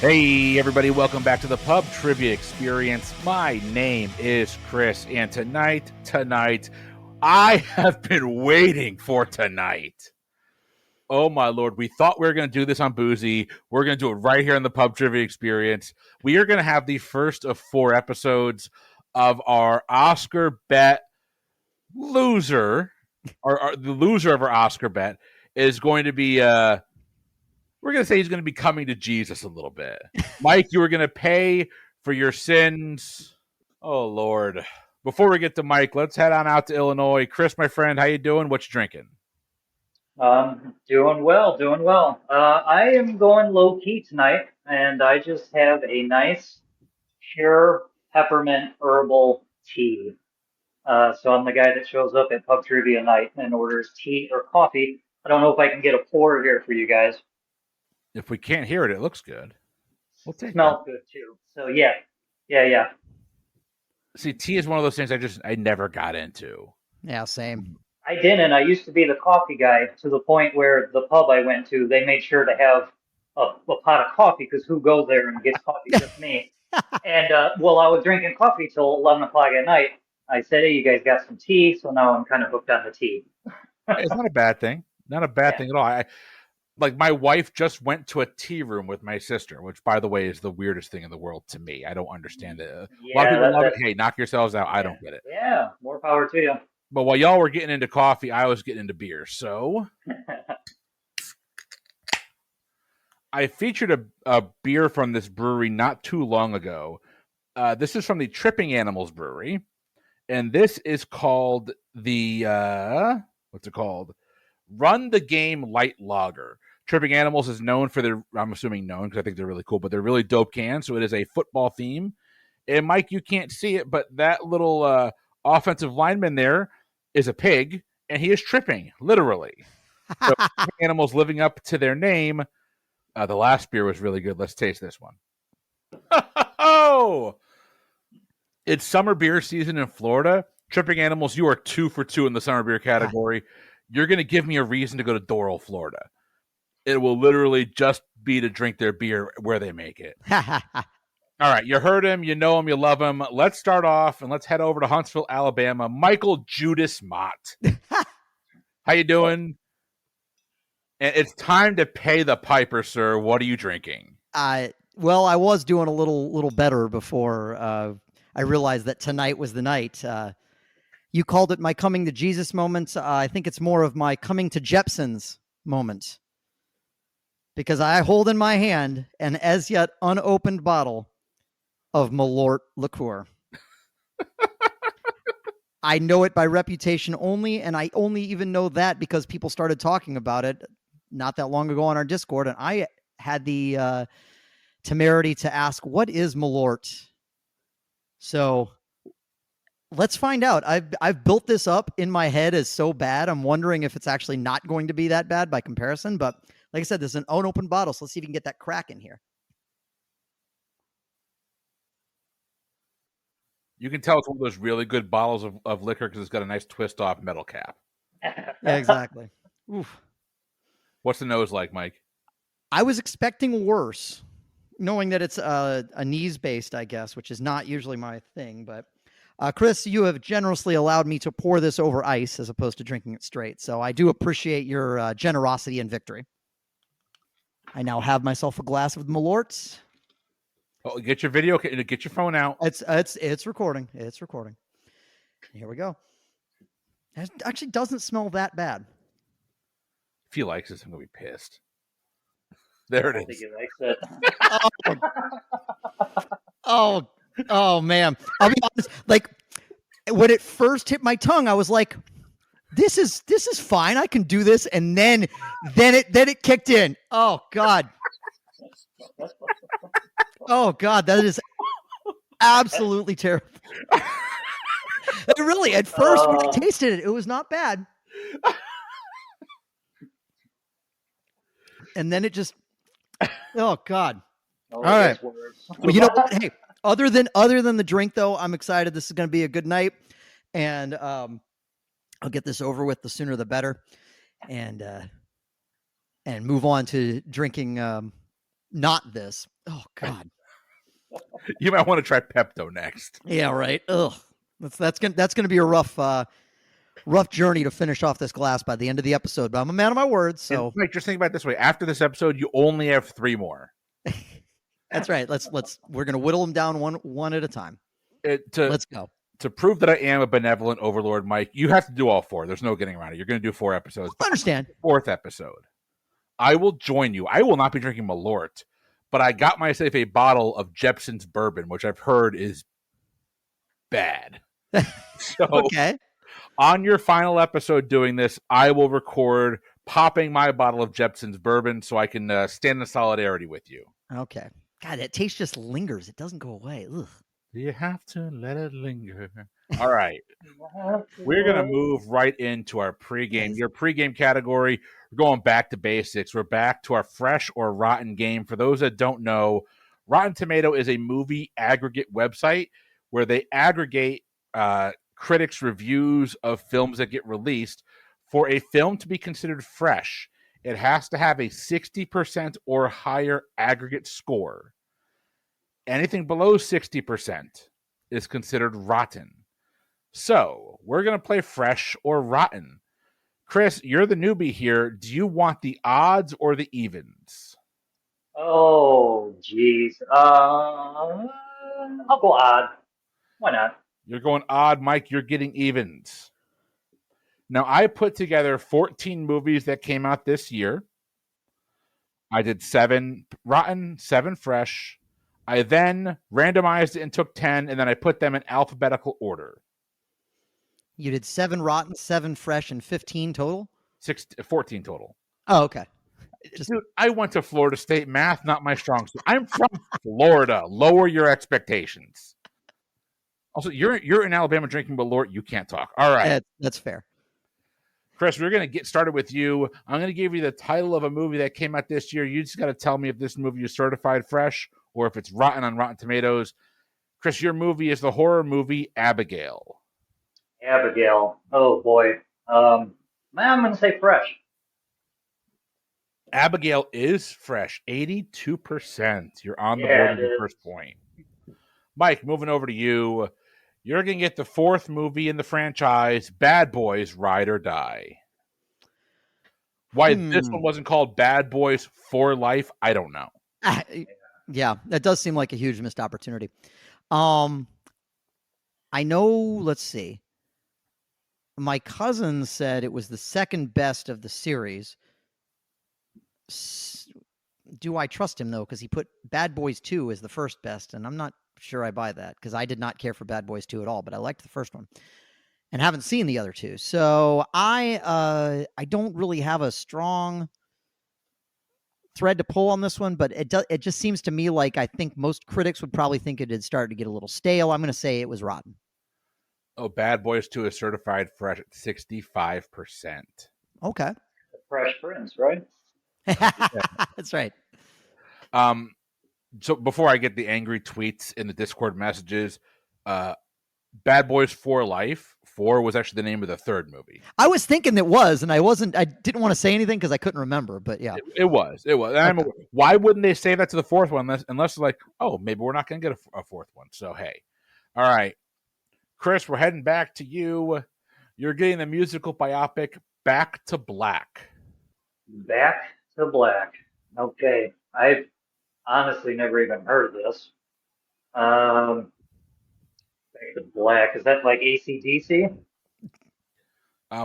Hey, everybody, welcome back to the Pub Trivia Experience. My name is Chris, and tonight, I have been waiting for tonight. Oh, my Lord. We thought we were going to do this on Boozy. We're going to do it right here on the Pub Trivia Experience. We are going to have the first of 4 episodes of our Oscar bet loser, or the loser of our Oscar bet is going to be... we're going to say he's going to be coming to Jesus a little bit. Mike, you were going to pay for your sins. Oh, Lord. Before we get to Mike, let's head on out to Illinois. Chris, my friend, how you doing? What you drinking? Doing well. I am going low key tonight, and I just have a nice, pure peppermint herbal tea. So I'm the guy that shows up at pub trivia night and orders tea or coffee. I don't know if I can get a pour here for you guys. If we can't hear it, it looks good. We'll take that. Smells good too. So yeah. See, tea is one of those things I never got into. Yeah, same. I didn't. I used to be the coffee guy to the point where the pub I went to, they made sure to have a pot of coffee because who goes there and gets coffee? Just me. And while I was drinking coffee till 11 o'clock at night, I said, hey, you guys got some tea? So now I'm kind of hooked on the tea. It's not a bad thing. Not a bad thing at all. Like, my wife just went to a tea room with my sister, which, by the way, is the weirdest thing in the world to me. I don't understand it. A lot of people love it. Hey, knock yourselves out. I don't get it. Yeah, more power to you. But while y'all were getting into coffee, I was getting into beer. So I featured a beer from this brewery not too long ago. This is from the Tripping Animals Brewery. And this is called the, what's it called? Run the Game Light Lager. Tripping Animals is known for their, I'm assuming known because I think they're really cool, but they're really dope cans. So it is a football theme. And Mike, you can't see it, but that little offensive lineman there is a pig, and he is tripping, literally. So Animals living up to their name. The last beer was really good. Let's taste this one. Oh! It's summer beer season in Florida. Tripping Animals, you are 2 for 2 in the summer beer category. You're going to give me a reason to go to Doral, Florida. It will literally just be to drink their beer where they make it. All right, you heard him, you know him, you love him. Let's start off and let's head over to Huntsville, Alabama. Michael Judas Mott. How you doing? And it's time to pay the piper, sir. What are you drinking? Well, I was doing a little better before I realized that tonight was the night. You called it my coming to Jesus moment. I think it's more of my coming to Jepson's moment. Because I hold in my hand an as yet unopened bottle of Malort liqueur. I know it by reputation only, and I only even know that because people started talking about it not that long ago on our Discord, and I had the temerity to ask, what is Malort? So let's find out. I've built this up in my head as so bad. I'm wondering if it's actually not going to be that bad by comparison, but like I said, this is an unopened bottle, so let's see if we can get that crack in here. You can tell it's one of those really good bottles of liquor because it's got a nice twist-off metal cap. Yeah, exactly. Oof. What's the nose like, Mike? I was expecting worse, knowing that it's a knees-based, I guess, which is not usually my thing. But Chris, you have generously allowed me to pour this over ice as opposed to drinking it straight. So I do appreciate your generosity and victory. I now have myself a glass of Malort. Oh, get your video, get your phone out. It's recording. It's recording. Here we go. It actually doesn't smell that bad. If he likes this, I'm going to be pissed. There it is. I think he likes it. Oh, man. I'll be honest. Like, when it first hit my tongue, I was like, this is fine. I can do this. And then it kicked in. Oh, God. Oh, God. That is absolutely terrible. Really, at first, when I tasted it, it was not bad. And then it just, oh, God. All right. Well, you know what? Hey, other than the drink, though, I'm excited. This is going to be a good night. And I'll get this over with. The sooner the better. And move on to drinking not this. Oh God. You might want to try Pepto next. Yeah, right. Ugh. That's gonna be a rough journey to finish off this glass by the end of the episode. But I'm a man of my words, so Mike, just think about it this way: after this episode, you only have 3 more. that's right. We're gonna whittle them down one at a time. Let's go. To prove that I am a benevolent overlord, Mike, you have to do all 4. There's no getting around it. You're going to do 4 episodes. I understand. 4th episode, I will join you. I will not be drinking Malort, but I got myself a bottle of Jepson's bourbon, which I've heard is bad. So, okay. On your final episode doing this, I will record popping my bottle of Jepson's bourbon so I can stand in solidarity with you. Okay. God, that taste just lingers. It doesn't go away. Ugh. You have to let it linger. All right. We're going to move right into our pregame. Your pregame category, we're going back to basics. We're back to our fresh or rotten game. For those that don't know, Rotten Tomato is a movie aggregate website where they aggregate critics' reviews of films that get released. For a film to be considered fresh, it has to have a 60% or higher aggregate score. Anything below 60% is considered rotten. So we're going to play fresh or rotten. Chris, you're the newbie here. Do you want the odds or the evens? Oh, geez. I'll go odd. Why not? You're going odd. Mike, you're getting evens. Now, I put together 14 movies that came out this year. I did 7 rotten, 7 fresh. I then randomized it and took 10, and then I put them in alphabetical order. You did 7 rotten, 7 fresh, and 15 total? 14 total. Oh, okay. Dude, I went to Florida State. Math, not my strong suit. I'm from Florida. Lower your expectations. Also, you're in Alabama drinking Malort. You can't talk. All right. That's fair. Chris, we're going to get started with you. I'm going to give you the title of a movie that came out this year. You just got to tell me if this movie is certified fresh or if it's rotten on Rotten Tomatoes. Chris, your movie is the horror movie Abigail. Abigail. Oh, boy. I'm going to say fresh. Abigail is fresh. 82%. You're on the board with the first point. Mike, moving over to you. You're going to get the 4th movie in the franchise, Bad Boys Ride or Die. Why this one wasn't called Bad Boys for Life, I don't know. Yeah, that does seem like a huge missed opportunity. I know, let's see. My cousin said it was the second best of the series. Do I trust him, though? Because he put Bad Boys 2 as the first best, and I'm not sure I buy that because I did not care for Bad Boys 2 at all, but I liked the first one and haven't seen the other 2. So I don't really have a strong thread to pull on this one, but it just seems to me like I think most critics would probably think it had started to get a little stale. I'm going to say it was rotten. Oh, Bad Boys 2 is certified fresh at 65%. Okay. The Fresh Prince, right? That's right. So before I get the angry tweets in the Discord messages, Bad Boys for Life 4 was actually the name of the 3rd movie. I was thinking it was, and I didn't want to say anything because I couldn't remember, but yeah. It was. Okay. Why wouldn't they say that to the 4th one unless like, oh, maybe we're not going to get a 4th one. So, hey. All right. Chris, we're heading back to you. You're getting the musical biopic Back to Black. Back to Black. Okay. I've honestly never even heard of this. Back to Black. Is that like AC/DC?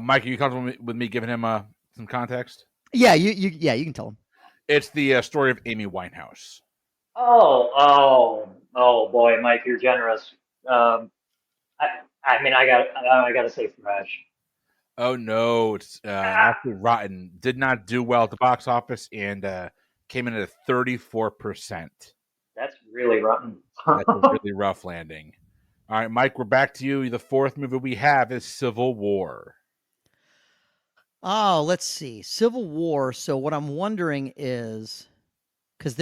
Mike, are you comfortable with me giving him some context? Yeah, you can tell him. It's the story of Amy Winehouse. Oh boy, Mike, you're generous. I gotta say fresh. Oh no, it's actually rotten. Did not do well at the box office and came in at 34%. That's really rotten. That's a really rough landing. All right, Mike, we're back to you. The 4th movie we have is Civil War. Oh, let's see. Civil War. So what I'm wondering is, because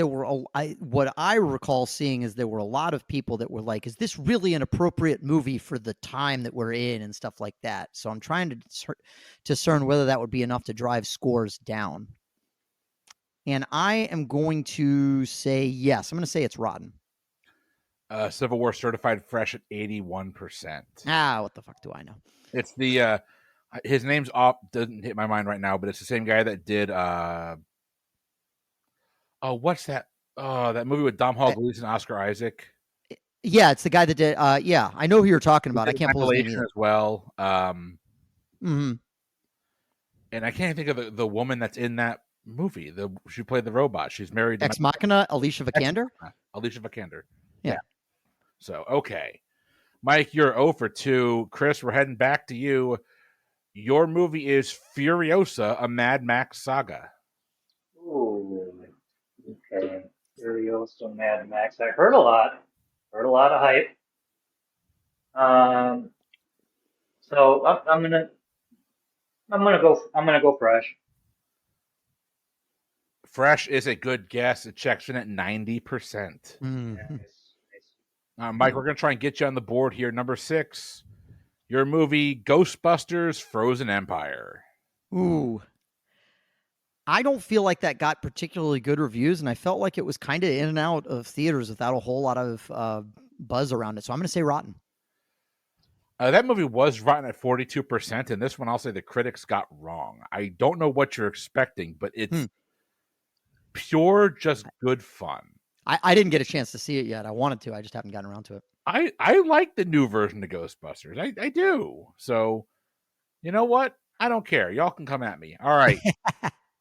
what I recall seeing is there were a lot of people that were like, is this really an appropriate movie for the time that we're in and stuff like that? So I'm trying to discern whether that would be enough to drive scores down. And I am going to say yes. I'm going to say it's rotten. Civil War certified fresh at 81%. What the fuck do I know? It's the his name's off, doesn't hit my mind right now, but it's the same guy that did what's that? Oh, that movie with Dom Hall Gleason and Oscar Isaac. Yeah, it's the guy that did yeah, I know who you're talking about. I can't pull his name either. As well. Mm-hmm. And I can't think of the woman that's in that movie. She played the robot. She's married to Ex Machina, Alicia Vikander. Alicia Vikander. Yeah. So okay, Mike, you're 0 for 2. Chris, we're heading back to you. Your movie is Furiosa, a Mad Max saga. Ooh, okay. Furiosa, Mad Max. I heard a lot. Heard a lot of hype. So I'm gonna go fresh. Fresh is a good guess. It checks in at 90%. Mm-hmm. Nice. Mike, we're gonna try and get you on the board here. Number 6, your movie Ghostbusters: Frozen Empire. Ooh. I don't feel like that got particularly good reviews, and I felt like it was kind of in and out of theaters without a whole lot of buzz around it. So I'm going to say rotten. That movie was rotten at 42%, and this one I'll say the critics got wrong. I don't know what you're expecting, but it's pure, just good fun. I didn't get a chance to see it yet. I wanted to. I just haven't gotten around to it. I like the new version of Ghostbusters. I do. So, you know what? I don't care. Y'all can come at me. All right.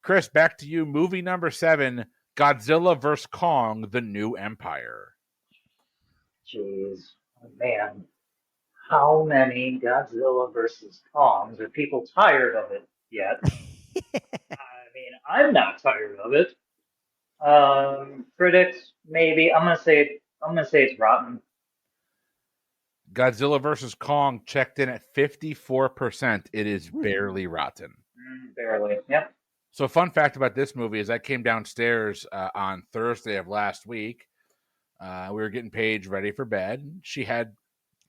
Chris, back to you. Movie number 7, Godzilla vs. Kong, The New Empire. Jeez, man. How many Godzilla versus Kongs? Are people tired of it yet? I mean, I'm not tired of it. Critics, maybe. I'm gonna say it's rotten. Godzilla vs. Kong checked in at 54%. It is barely rotten. Barely. Yep. So, fun fact about this movie is I came downstairs on Thursday of last week. We were getting Paige ready for bed. She had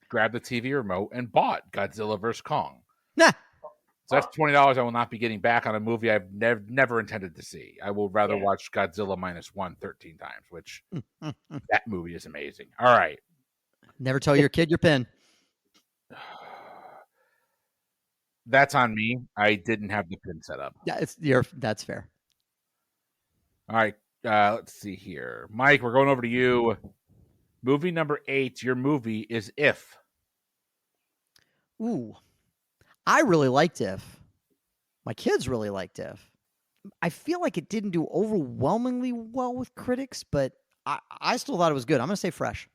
grabbed the TV remote and bought Godzilla vs. Kong. Nah. So that's $20 I will not be getting back on a movie I've never intended to see. I will rather watch Godzilla -1 13 times, which that movie is amazing. All right. Never tell your kid your pin. That's on me. I didn't have the pin set up. That's fair. All right. Let's see here. Mike, we're going over to you. Movie number 8, your movie is If. Ooh. I really liked If. My kids really liked If. I feel like it didn't do overwhelmingly well with critics, but I still thought it was good. I'm going to say fresh.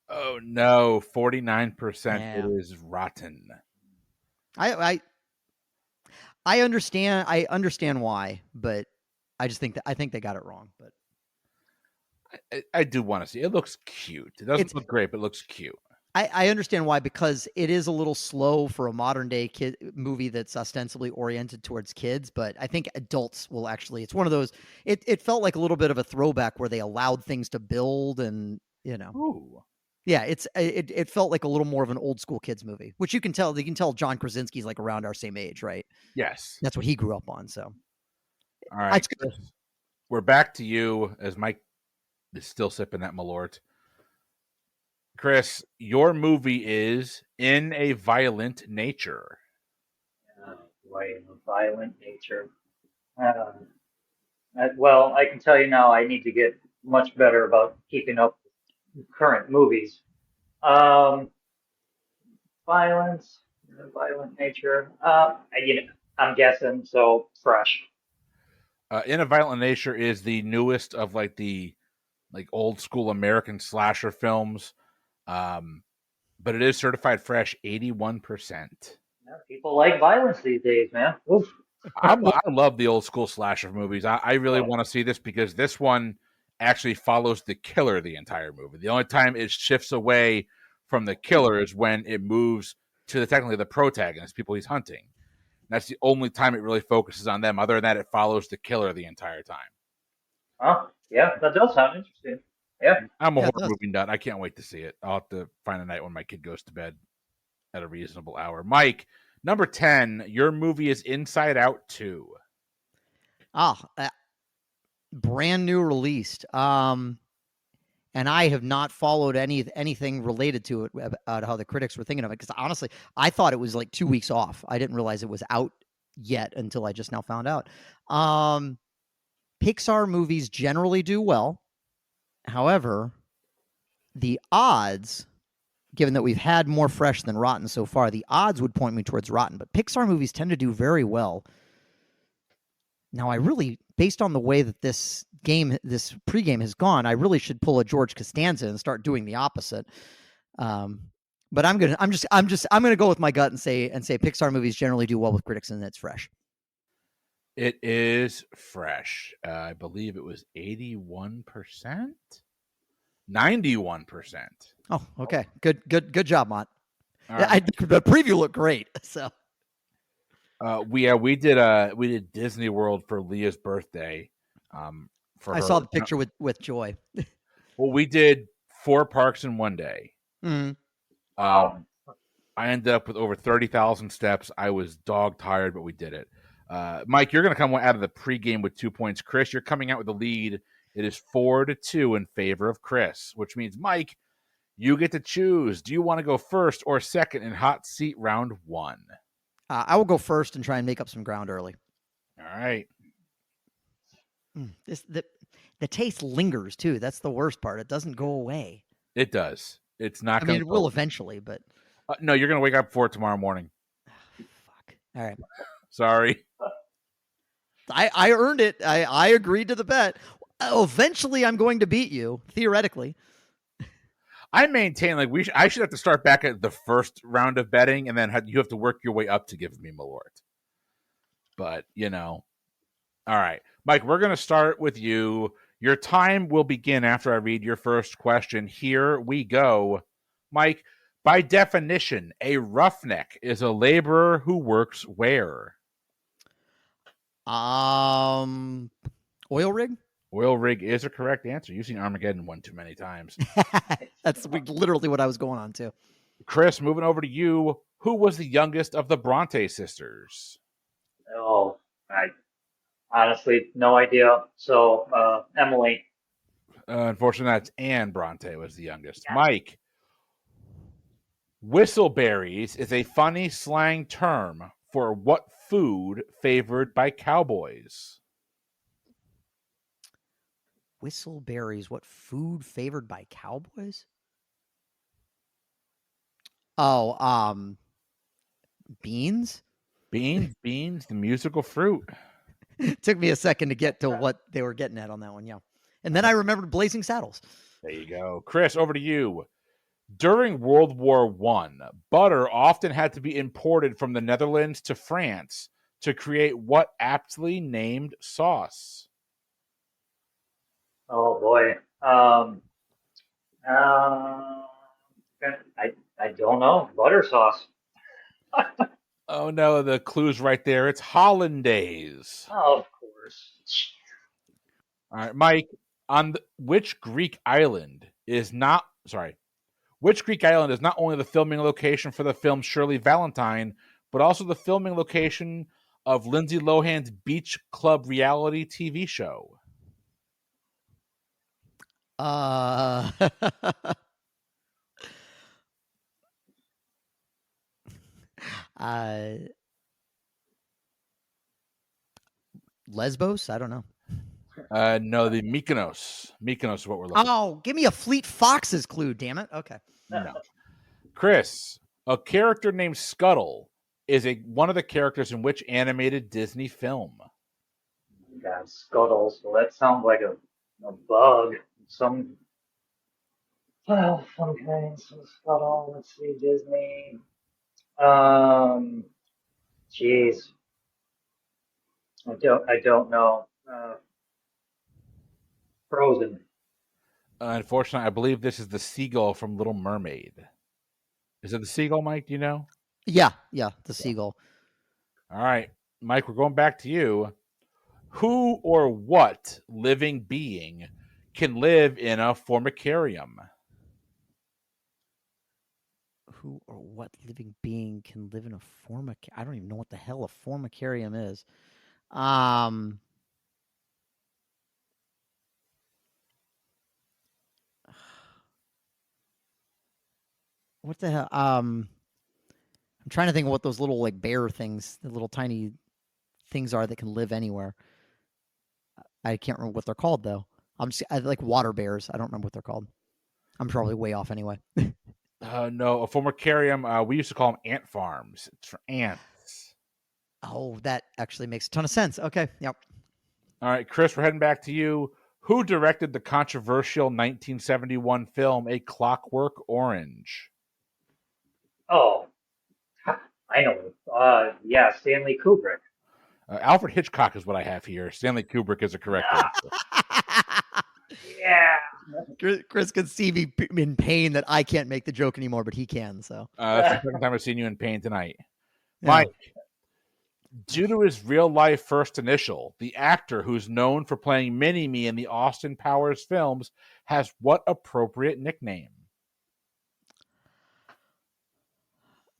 Oh, no. 49%. Yeah. It is rotten. I understand. I understand why, but I just think I think they got it wrong. But I do want to see it. It looks cute. It doesn't look great, but it looks cute. I understand why, because it is a little slow for a modern day kid movie that's ostensibly oriented towards kids, but I think adults will actually, it's one of those, it felt like a little bit of a throwback where they allowed things to build and, you know. Ooh. Yeah, it felt like a little more of an old school kids movie, which you can tell John Krasinski's like around our same age, right? Yes. That's what he grew up on, so. All right. We're back to you as Mike is still sipping that Malort. Chris, your movie is In a Violent Nature. In a violent nature. Well, I can tell you now, I need to get much better about keeping up with current movies. Violence, violent nature. I'm guessing so. Fresh. In a Violent Nature is the newest of the old school American slasher films. But it is certified fresh, 81%. Yeah, people like violence these days, man. Oof. I love the old school slasher movies. I really want to see this because this one actually follows the killer the entire movie. The only time it shifts away from the killer is when it moves to technically the protagonist, people he's hunting. That's the only time it really focuses on them. Other than that, it follows the killer the entire time. Oh, yeah, that does sound interesting. Yeah. I'm a horror movie nut. I can't wait to see it. I'll have to find a night when my kid goes to bed at a reasonable hour. Mike, number 10, your movie is Inside Out 2. brand new released. And I have not followed anything related to it about how the critics were thinking of it, because honestly, I thought it was like 2 weeks off. I didn't realize it was out yet until I just now found out. Pixar movies generally do well. However, the odds, given that we've had more fresh than rotten so far, the odds would point me towards rotten. But Pixar movies tend to do very well. Now, I really, based on the way that this pregame has gone, I really should pull a George Costanza and start doing the opposite. But I'm gonna go with my gut and say Pixar movies generally do well with critics, and it's fresh. It is fresh. I believe it was 81%, 91%. Oh, okay, good job, Mont. Right. The preview looked great. So we did Disney World for Leah's birthday. I saw the picture with Joy. Well, we did 4 parks in one day. Mm-hmm. I ended up with over 30,000 steps. I was dog tired, but we did it. Mike, you're going to come out of the pregame with 2 points. Chris, you're coming out with the lead. It is 4-2 in favor of Chris, which means, Mike, you get to choose. Do you want to go first or second in hot seat round 1? I will go first and try and make up some ground early. All right. The taste lingers too. That's the worst part. It doesn't go away. It does. It's not. I mean, it will eventually, but no, you're going to wake up for it tomorrow morning. Fuck. All right. Sorry. I earned it. I agreed to the bet. Eventually, I'm going to beat you, theoretically. I maintain I should have to start back at the first round of betting, and then you have to work your way up to give me Malort. But all right, Mike, we're going to start with you. Your time will begin after I read your first question. Here we go, Mike. By definition, a roughneck is a laborer who works where? Oil rig. Oil rig is a correct answer. You've seen Armageddon one too many times. That's literally what I was going on to. Chris, moving over to you. Who was the youngest of the Bronte sisters? Oh, I honestly no idea. So Emily. Unfortunately, that's Anne Bronte was the youngest. Yeah. Mike, whistleberries is a funny slang term for what food favored by cowboys? Whistleberries, what food favored by cowboys? Oh, beans? Beans, the musical fruit. It took me a second to get to what they were getting at on that one, yeah. And then I remembered Blazing Saddles. There you go. Chris, over to you. During World War I, butter often had to be imported from the Netherlands to France to create what aptly named sauce? Oh boy. I don't know. Butter sauce. Oh no, the clue's right there. It's hollandaise. Oh, of course. All right, Mike. Which Greek island is not only the filming location for the film Shirley Valentine, but also the filming location of Lindsay Lohan's Beach Club reality TV show? Lesbos? I don't know. No, the Mykonos. Mykonos is what we're looking for. Oh, give me a Fleet Foxes clue, damn it. Okay. No. Chris, a character named Scuttle is one of the characters in which animated Disney film? God, Scuttles. Well, that sounds like a bug. Some kind of Scuttle. Let's see, Disney. Jeez. I don't know. Frozen. Unfortunately, I believe this is the seagull from Little Mermaid. Is it the seagull, Mike? Do you know? Yeah, the seagull. All right, Mike, we're going back to you. Who or what living being can live in a formicarium? Who or what living being can live in a formicarium? I don't even know what the hell a formicarium is. what the hell? I'm trying to think of what those little like bear things, the little tiny things are that can live anywhere. I can't remember what they're called though. I like water bears. I don't remember what they're called. I'm probably way off anyway. No, a former carium. We used to call them ant farms. It's for ants. Oh, that actually makes a ton of sense. Okay. Yep. All right, Chris, we're heading back to you. Who directed the controversial 1971 film A Clockwork Orange? Oh, I know. Yeah, Stanley Kubrick. Alfred Hitchcock is what I have here. Stanley Kubrick is a correct answer. Yeah. Chris can see me in pain that I can't make the joke anymore, but he can. So That's the second time I've seen you in pain tonight. Yeah. Mike, due to his real life first initial, the actor who's known for playing Mini-Me in the Austin Powers films has what appropriate nickname?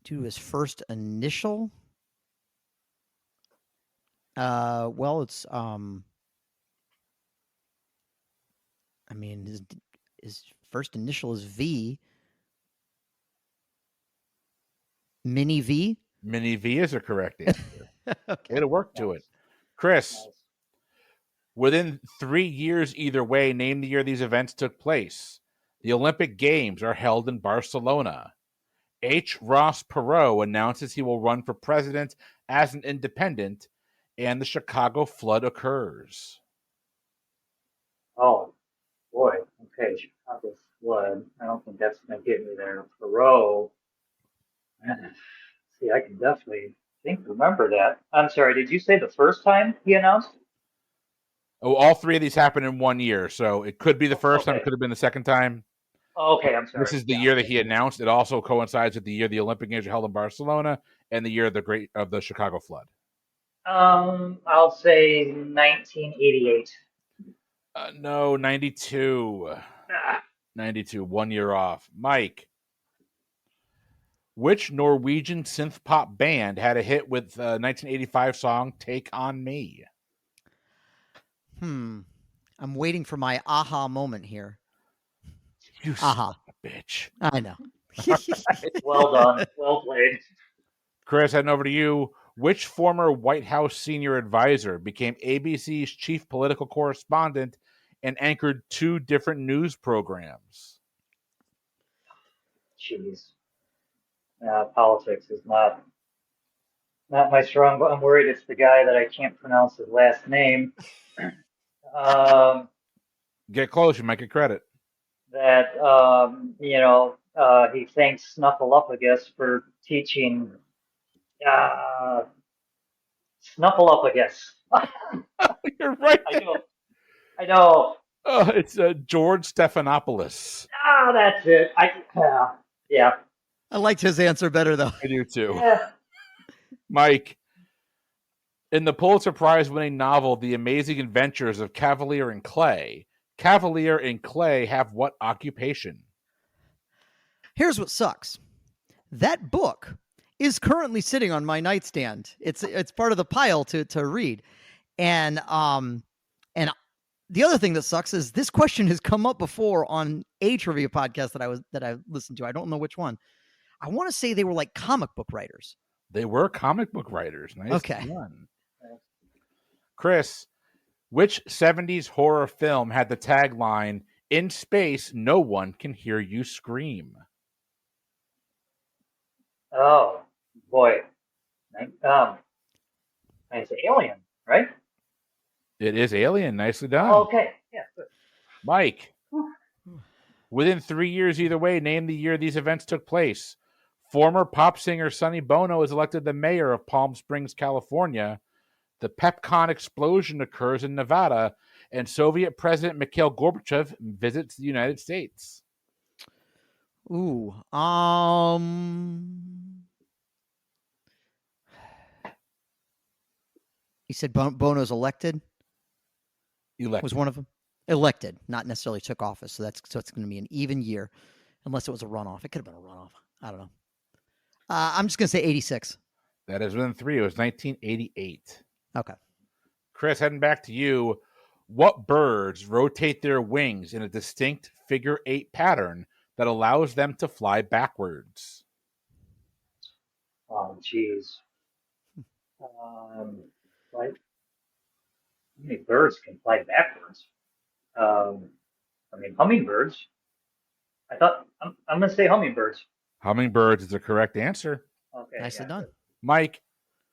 due to his first initial. Well, it's I mean, his first initial is V. Mini V. Mini V is a correct answer. Okay. Way to work to it. Chris, within 3 years either way, name the year these events took place. The Olympic Games are held in Barcelona. H. Ross Perot announces he will run for president as an independent, and the Chicago flood occurs. Oh, boy. Okay, Chicago flood. I don't think that's going to get me there. Perot. See, I can definitely remember that. I'm sorry, did you say the first time he announced? Oh, all three of these happened in 1 year, so it could be the first time, it Okay. could have been the second time. Okay, I'm sorry. This is the year that he announced. It also coincides with the year the Olympic Games are held in Barcelona and the year of the Chicago flood. I'll say 1988. No, 92. Ah, 92, 1 year off. Mike, which Norwegian synth pop band had a hit with the 1985 song Take On Me? I'm waiting for my aha moment here. You Aha. son of a bitch. I know. well done. Well played. Chris, heading over to you. Which former White House senior advisor became ABC's chief political correspondent and anchored 2 different news programs? Jeez. Politics is not my strong, but I'm worried it's the guy that I can't pronounce his last name. Get close, you might get credit. That he thanks Snuffleupagus for teaching Snuffleupagus. You're right. I know. Oh, it's George Stephanopoulos. That's it. Yeah. I liked his answer better though. I do too. Yeah. Mike, in the Pulitzer Prize winning novel The Amazing Adventures of Cavalier and Clay have what occupation? Here's what sucks. That book is currently sitting on my nightstand. It's part of the pile to read. And the other thing that sucks is this question has come up before on a trivia podcast that I listened to. I don't know which one. I want to say they were like comic book writers. They were comic book writers. Nice. Okay. One. Chris, which 70s horror film had the tagline, "In space, no one can hear you scream"? Oh boy. It's Alien, right? It is Alien. Nicely done. Oh, okay. Yeah. Good. Mike, within 3 years either way, name the year these events took place. Former pop singer Sonny Bono is elected the mayor of Palm Springs, California. The PepCon explosion occurs in Nevada, and Soviet President Mikhail Gorbachev visits the United States. Ooh. You said Bono's elected? Elected. Was one of them? Elected, not necessarily took office. So it's going to be an even year, unless it was a runoff. It could have been a runoff. I don't know. I'm just going to say 86. That is within 3. It was 1988. Okay. Chris, heading back to you. What birds rotate their wings in a distinct figure 8 pattern that allows them to fly backwards? Oh, jeez. Like, how many birds can fly backwards? I mean, hummingbirds. I'm gonna say hummingbirds. Hummingbirds is the correct answer. Okay, Nicely yeah. done. Mike,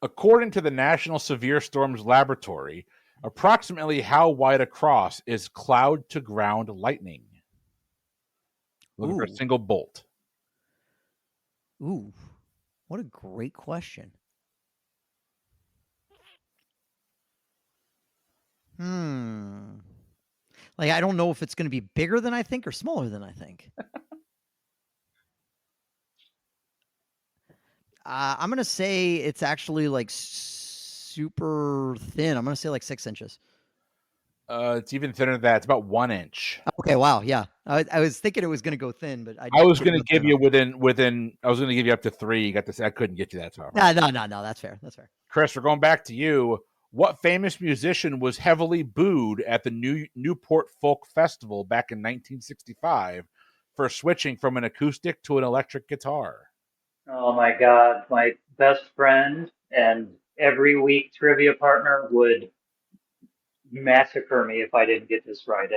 according to the National Severe Storms Laboratory, approximately how wide across is cloud to ground lightning? Looking for a Ooh. single bolt. Ooh, what a great question. Like, I don't know if it's going to be bigger than I think or smaller than I think. I'm going to say it's actually like super thin. I'm going to say like 6 inches. It's even thinner than that. It's about 1 inch. Okay, wow, yeah. I was thinking it was going to go thin, but I was going to give you within. I was going to give you up to 3. You got this. I couldn't get you that far. No. That's fair. That's fair. Chris, we're going back to you. What famous musician was heavily booed at the Newport Folk Festival back in 1965 for switching from an acoustic to an electric guitar? Oh my God, my best friend and every week trivia partner would massacre me if I didn't get this right.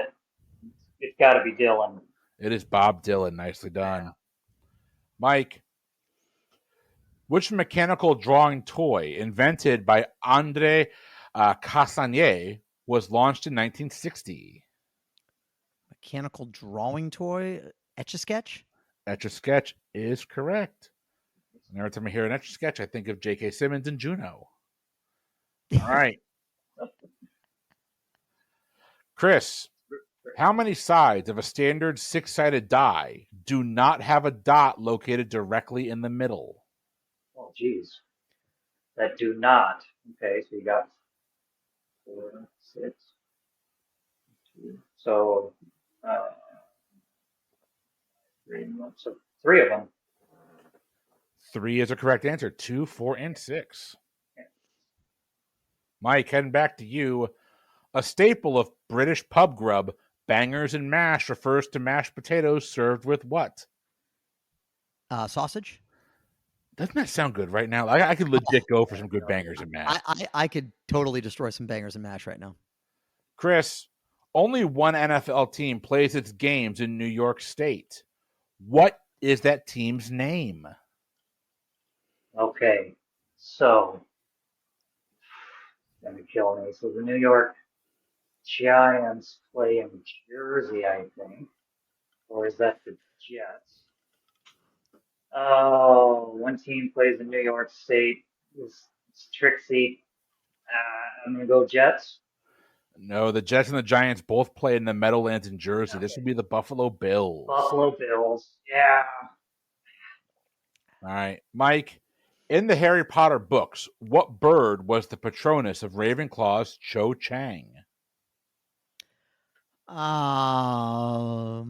It's got to be Dylan. It is Bob Dylan. Nicely done. Yeah. Mike, which mechanical drawing toy invented by André Cassagnier was launched in 1960? Mechanical drawing toy, Etch-a-Sketch? Etch-a-Sketch is correct. And every time I hear an Etch-a-Sketch, I think of J.K. Simmons and Juno. All right. Chris, how many sides of a standard 6-sided die do not have a dot located directly in the middle? Oh, geez. That do not. Okay, so you got 4, 6, 2. So, uh, 3, so 3 of them. 3 is a correct answer. 2, 4, and 6. Mike, heading back to you. A staple of British pub grub, bangers and mash, refers to mashed potatoes served with what? Sausage? Doesn't that sound good right now? I could legit go for some good bangers and mash. I could totally destroy some bangers and mash right now. Chris, only one NFL team plays its games in New York State. What is that team's name? Okay, so, gonna kill me. So the New York Giants play in Jersey, I think. Or is that the Jets? Oh, one team plays in New York State. It's Trixie. I'm gonna go Jets. No, the Jets and the Giants both play in the Meadowlands in Jersey. This would be the Buffalo Bills. Buffalo Bills. Yeah. All right. Mike, in the Harry Potter books, what bird was the patronus of Ravenclaw's Cho Chang? I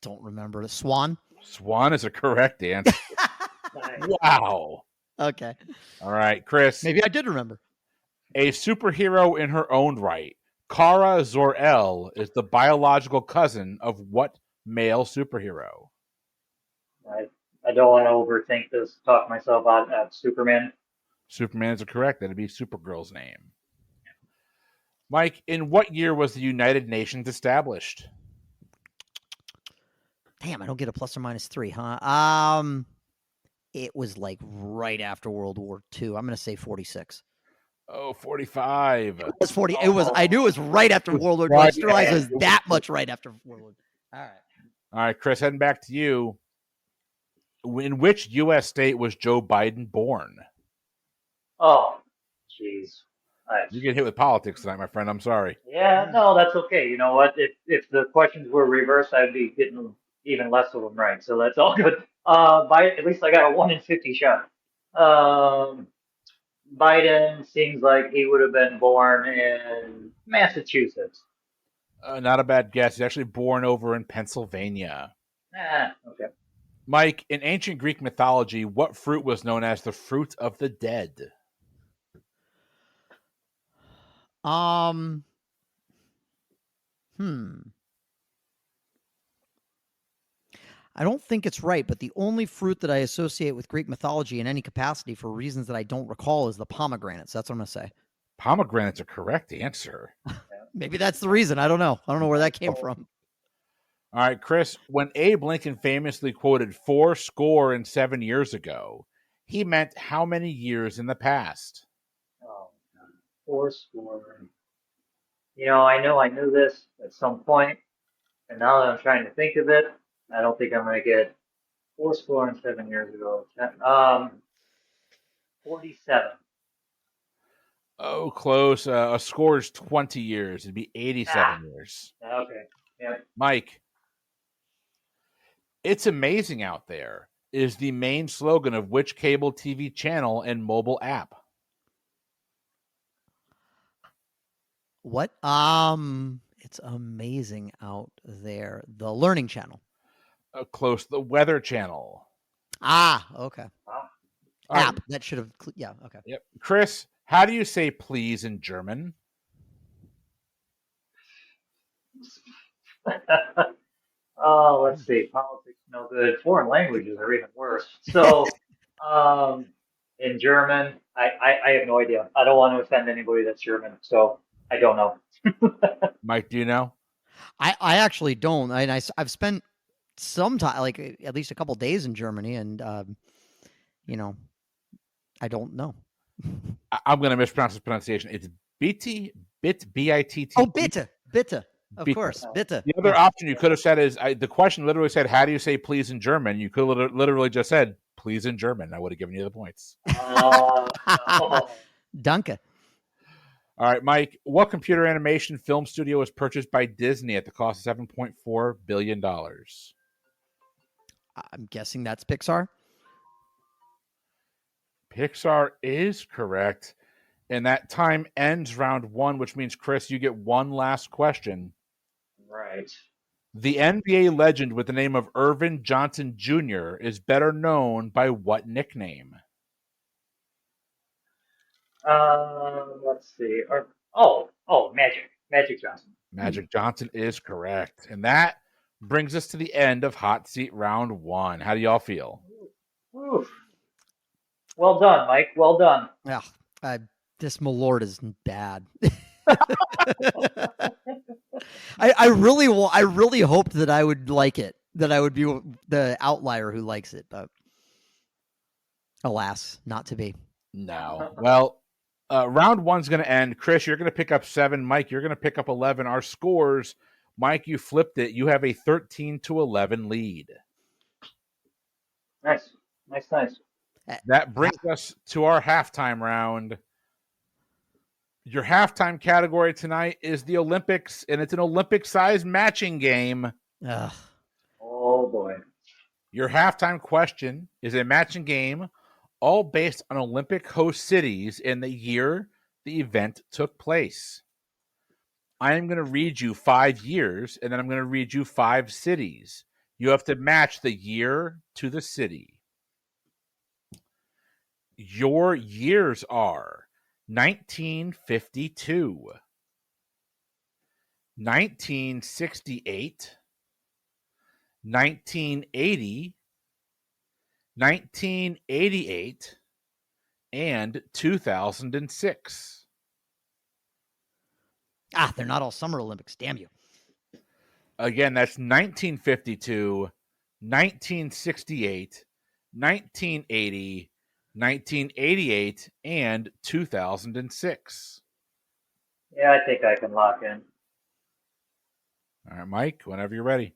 don't remember. The swan? Swan is a correct answer. Nice. Wow. Okay. All right, Chris. Maybe I did remember. A superhero in her own right, Kara Zor-El is the biological cousin of what male superhero? I don't want to overthink this. Talk myself out. Superman. Superman is correct. That'd be Supergirl's name. Mike, in what year was the United Nations established? Damn, I don't get a plus or minus 3, huh? It was like right after World War II. I'm going to say 46. Oh, 45. It was 40. It was. I knew it was right after World War II. I just realized it was that much right after World War II. All right. All right, Chris, heading back to you. In which U.S. state was Joe Biden born? Oh, jeez. You get hit with politics tonight, my friend. I'm sorry. Yeah, no, that's okay. You know what? If the questions were reversed, I'd be getting even less of them right. So that's all good. At least I got a 1 in 50 shot. Biden seems like he would have been born in Massachusetts. Not a bad guess. He's actually born over in Pennsylvania. Okay. Mike, in ancient Greek mythology, what fruit was known as the fruit of the dead? Um. I don't think it's right, but the only fruit that I associate with Greek mythology in any capacity for reasons that I don't recall is the pomegranates. That's what I'm going to say. Pomegranate's a correct answer. Maybe that's the reason. I don't know. I don't know where that came from. All right, Chris, when Abe Lincoln famously quoted 407 years ago, he meant how many years in the past? Oh, God. Fourscore. I knew this at some point, and now that I'm trying to think of it, I don't think I'm going to get 7 years ago. 47. Oh, close. A score is 20 years. It'd be 87 years. Okay. Yeah. Mike, it's amazing out there is the main slogan of which cable TV channel and mobile app? What? It's amazing out there. The Learning Channel. Close. The Weather Channel. Ah, okay. Wow. App. That should have. Yeah. Okay. Yep. Chris, how do you say please in German? Oh, let's see. Politics no good. Foreign languages are even worse. So, in German, I have no idea. I don't want to offend anybody that's German, so I don't know. Mike, do you know? I actually don't. I've spent some time, like at least a couple days in Germany, and I don't know. I'm going to mispronounce this pronunciation. It's bitte, B-I-T-T. Oh, bitte. Of Bitte. course, bitte. The other option you could have said is the question literally said, "How do you say please in German?" You could have literally just said please in German. I would have given you the points. Oh. Danke. All right, Mike. What computer animation film studio was purchased by Disney at the cost of $7.4 billion? I'm guessing that's Pixar. Pixar is correct. And that time ends round one, which means, Chris, you get one last question. Right. The NBA legend with the name of Irvin Johnson Jr. is better known by what nickname? Let's see. Magic Johnson. Magic Johnson is correct. And that brings us to the end of Hot Seat round one. How do y'all feel? Oof. Well done, Mike. Well done. Yeah, this Malort is bad. I really hoped that I would like it, that I would be the outlier who likes it, but alas, not to be. No. Well, round one's going to end. Chris, you're going to pick up 7. Mike, you're going to pick up 11. Our scores, Mike, you flipped it. You have a 13-11 lead. Nice. That brings us to our halftime round. Your halftime category tonight is the Olympics, and it's an Olympic-sized matching game. Ugh. Oh, boy. Your halftime question is a matching game, all based on Olympic host cities in the year the event took place. I am going to read you 5 years, and then I'm going to read you 5 cities. You have to match the year to the city. Your years are 1952, 1968, 1980, 1988, and 2006. They're not all Summer Olympics. Damn you. Again, that's 1952, 1968, 1980, 1988, and 2006. Yeah, I think I can lock in. All right, Mike, whenever you're ready.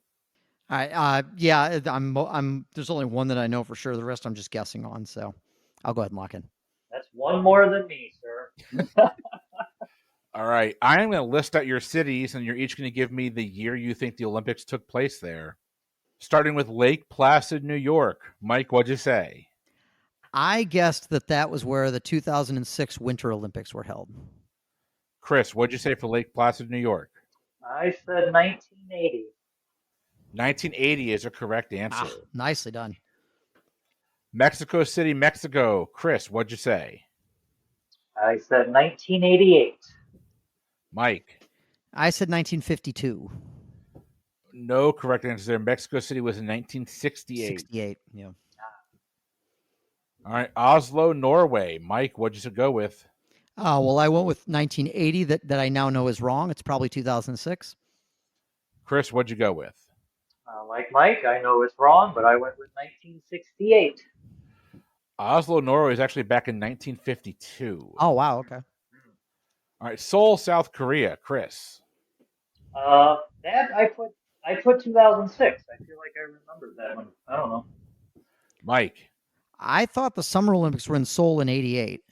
All right. Yeah, I'm. There's only one that I know for sure. The rest I'm just guessing on. So I'll go ahead and lock in. That's one more than me, sir. All right. I am going to list out your cities, and you're each going to give me the year you think the Olympics took place there. Starting with Lake Placid, New York. Mike, what'd you say? I guessed that was where the 2006 Winter Olympics were held. Chris, what'd you say for Lake Placid, New York? I said 1980. 1980 is a correct answer. Nicely done. Mexico City, Mexico. Chris, what'd you say? I said 1988. Mike. I said 1952. No correct answer there. Mexico City was in 1968. 68. Yeah. All right. Oslo, Norway. Mike, what'd you go with? Well, I went with 1980 that I now know is wrong. It's probably 2006. Chris, what'd you go with? Like Mike, I know it's wrong, but I went with 1968. Oslo, Norway is actually back in 1952. Oh, wow. Okay. All right. Seoul, South Korea. Chris. That I put 2006. I feel like I remembered that one. I don't know. Mike. I thought the Summer Olympics were in Seoul in 88.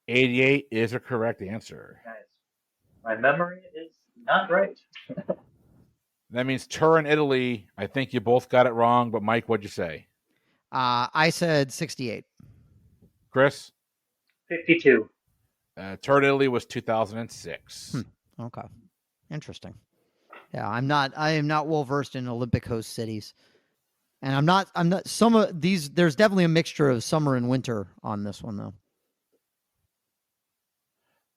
88 is a correct answer. Guys, my memory is not right. That means Turin, Italy. I think you both got it wrong, but Mike, what'd you say? I said 68. Chris? 52. Turin, Italy was 2006. Okay. Interesting. Yeah, I am not well versed in Olympic host cities. And I'm not some of these there's definitely a mixture of summer and winter on this one though.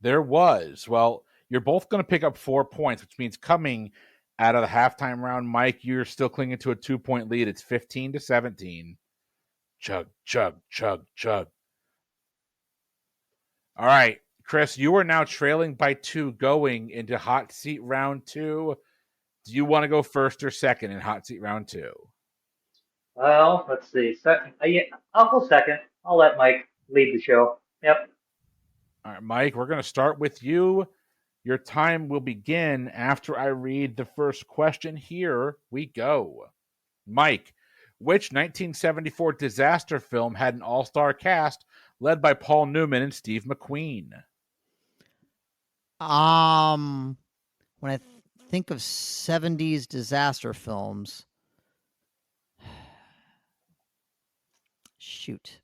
There was. Well, you're both going to pick up 4 points, which means coming out of the halftime round, Mike, you're still clinging to a 2-point lead. It's 15-17. Chug, chug, chug, chug. All right, Chris, you are now trailing by 2 going into hot seat round 2. Do you want to go first or second in hot seat round 2? Well, let's see. Second, yeah, I'll go second. I'll let Mike lead the show. Yep. All right, Mike, we're going to start with you. Your time will begin after I read the first question. Here we go. Mike, which 1974 disaster film had an all-star cast led by Paul Newman and Steve McQueen? When I think of 70s disaster films, shoot.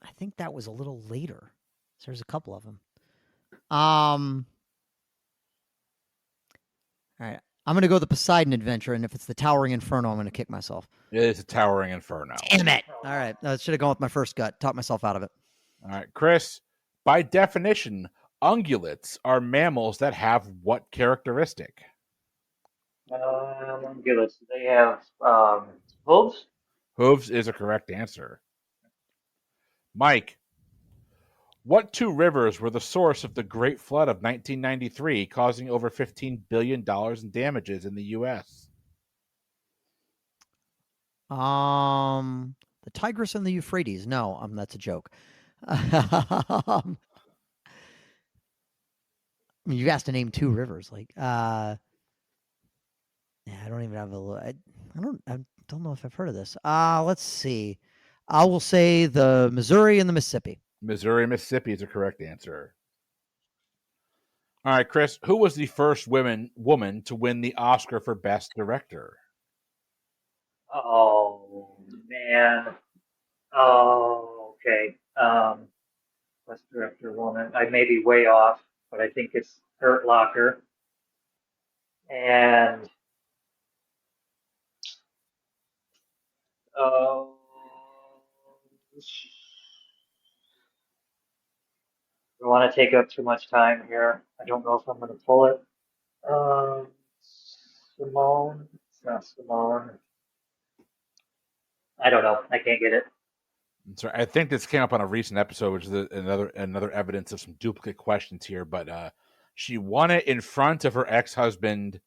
I think that was a little later. So there's a couple of them. All right. I'm going to go the Poseidon Adventure, and if it's the Towering Inferno, I'm going to kick myself. It is a Towering Inferno. Damn it. All right. I should have gone with my first gut. Talked myself out of it. All right, Chris, by definition, ungulates are mammals that have what characteristic? Ungulates. They have hooves. Hooves is a correct answer. Mike, what 2 rivers were the source of the Great Flood of 1993, causing over $15 billion in damages in the U.S.? The Tigris and the Euphrates. No, that's a joke. I mean, you asked to name 2 rivers. Like, yeah, I don't even have I don't know if I've heard of this. Let's see. I will say the Missouri and the Mississippi. Missouri, Mississippi is a correct answer. All right, Chris, who was the first woman to win the Oscar for Best Director? Oh man. Oh, okay. Best director woman. I may be way off, but I think it's Hurt Locker. And uh, don't want to take up too much time here. I don't know if I'm going to pull it. Um, Simone. It's not Simone. I don't know. I can't get it. So I think this came up on a recent episode, which is another evidence of some duplicate questions here. But she won it in front of her ex-husband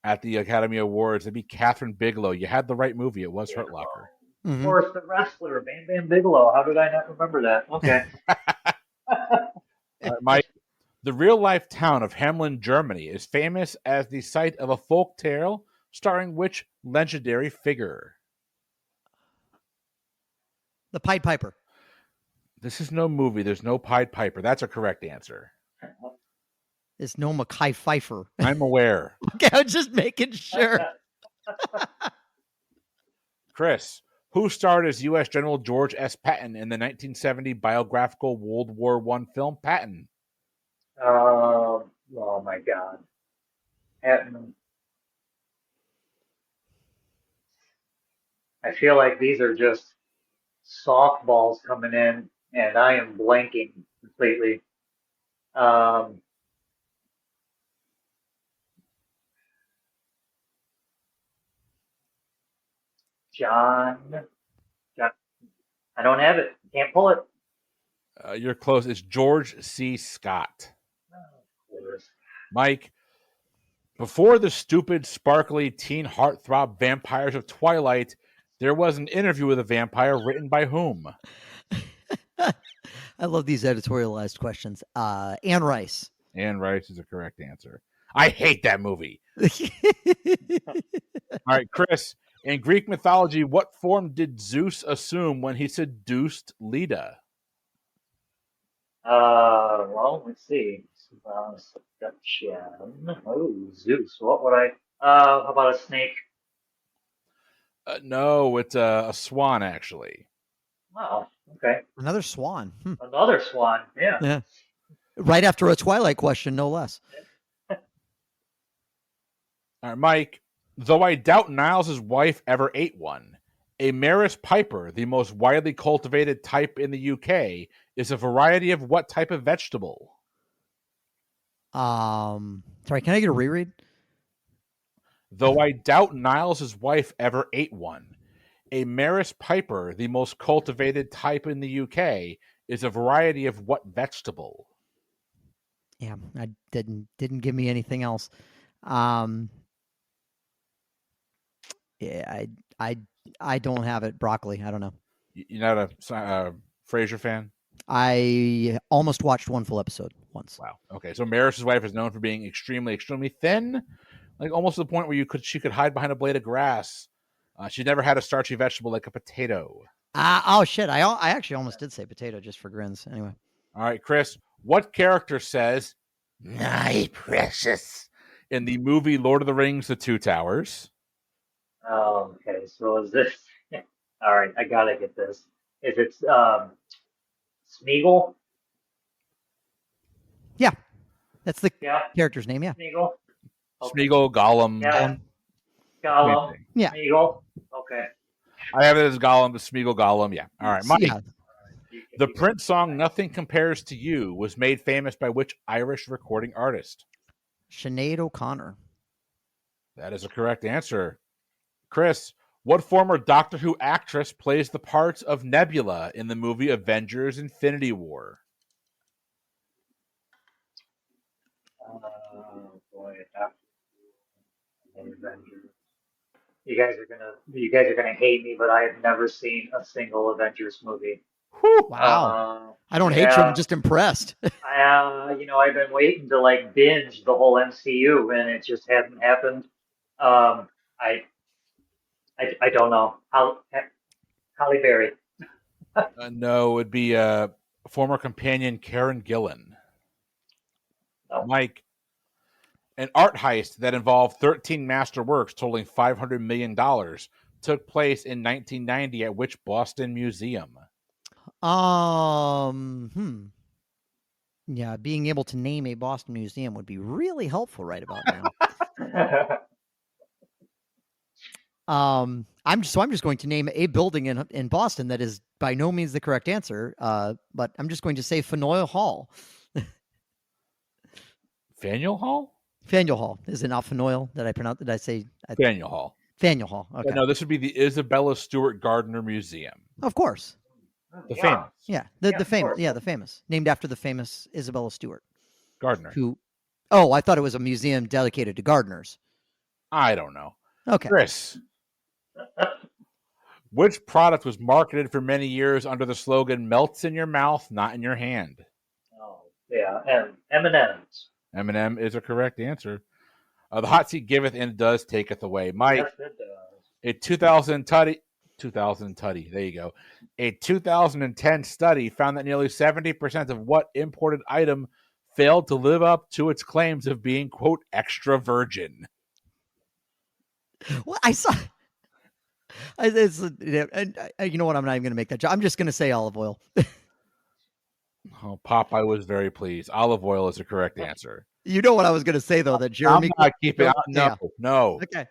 at the Academy Awards. It'd be Catherine Bigelow. You had the right movie. It was Hurt Locker. Of course, the wrestler, Bam Bam Bigelow. How did I not remember that? Okay. Mike, the real-life town of Hamelin, Germany, is famous as the site of a folk tale starring which legendary figure? The Pied Piper. This is no movie. There's no Pied Piper. That's a correct answer. It's no Mackay Pfeiffer. I'm aware. Okay, I was just making sure. Chris, who starred as U.S. General George S. Patton in the 1970 biographical World War I film Patton? Oh my God. Patton. I feel like these are just softballs coming in, and I am blanking completely. Um, John, John, I don't have it. Can't pull it. You're close. It's George C. Scott. Mike, before the stupid, sparkly teen heartthrob vampires of Twilight, there was an interview with a vampire written by whom? I love these editorialized questions. Anne Rice. Anne Rice is the correct answer. I hate that movie. All right, Chris. In Greek mythology, what form did Zeus assume when he seduced Leda? Well, let's see. Seduction. Oh, Zeus. What would I? How about a snake? No, it's a swan, actually. Oh, okay. Another swan. Another swan. Yeah. Yeah. Right after a Twilight question, no less. All right, Mike. Though I doubt Niles' wife ever ate one, a Maris piper, the most widely cultivated type in the UK, is a variety of what type of vegetable? Sorry, can I get a reread? Though I doubt Niles' wife ever ate one, a Maris piper, the most cultivated type in the UK, is a variety of what vegetable? Yeah, I didn't give me anything else. Yeah, I don't have it. Broccoli. I don't know. You're not a Frasier fan? I almost watched one full episode once. Wow. Okay, so Maris' wife is known for being extremely, extremely thin, like almost to the point where she could hide behind a blade of grass. She never had a starchy vegetable like a potato. Oh shit! I actually almost did say potato just for grins. Anyway. All right, Chris. What character says "My precious" in the movie Lord of the Rings: The Two Towers? Okay. So is this? All right. I gotta get this. Is it Smeagol? Yeah, that's the Yeah. character's name. Yeah. Smeagol. Okay. Smeagol, Gollum. Yeah. Gollum. Yeah. Smeagol. Okay. I have it as Gollum, the Smeagol Gollum. Yeah. All right, Mike. Yeah. The Prince song "Nothing Compares to You" was made famous by which Irish recording artist? Sinead O'Connor. That is a correct answer. Chris, what former Doctor Who actress plays the parts of Nebula in the movie Avengers: Infinity War? Boy, Avengers. You guys are gonna hate me, but I have never seen a single Avengers movie. Whew. Wow. I don't hate you. Yeah. I'm just impressed. I've been waiting to like binge the whole MCU, and it just hasn't happened. Um, I, I don't know. Halle Berry. No, it would be former companion Karen Gillan. No. Mike, an art heist that involved 13 master works totaling $500 million took place in 1990 at which Boston museum? Yeah, being able to name a Boston museum would be really helpful right about now. I'm just going to name a building in Boston that is by no means the correct answer. But I'm just going to say Faneuil Hall. Faneuil Hall? Faneuil Hall. Is it not Faneuil? Did I pronounce? Did I say Faneuil Hall? Faneuil Hall. Okay. No, this would be the Isabella Stewart Gardner Museum. Of course. The famous. Yeah, the famous. Yeah, the famous. Named after the famous Isabella Stewart Gardner. Who? Oh, I thought it was a museum dedicated to gardeners. I don't know. Okay. Chris, which product was marketed for many years under the slogan "Melts in your mouth, not in your hand"? Oh, yeah, and M&M's. M&M is a correct answer. The hot seat giveth and does taketh away. Mike, Yes, it does. a 2010, there you go. A 2010 study found that nearly 70% of what imported item failed to live up to its claims of being, quote, extra virgin. Well, I saw. You know what? I'm not even going to make that joke. I'm just going to say olive oil. Oh, Popeye was very pleased. Olive oil is the correct answer. You know what I was going to say though, that Jeremy. I'm not keeping. No. Okay,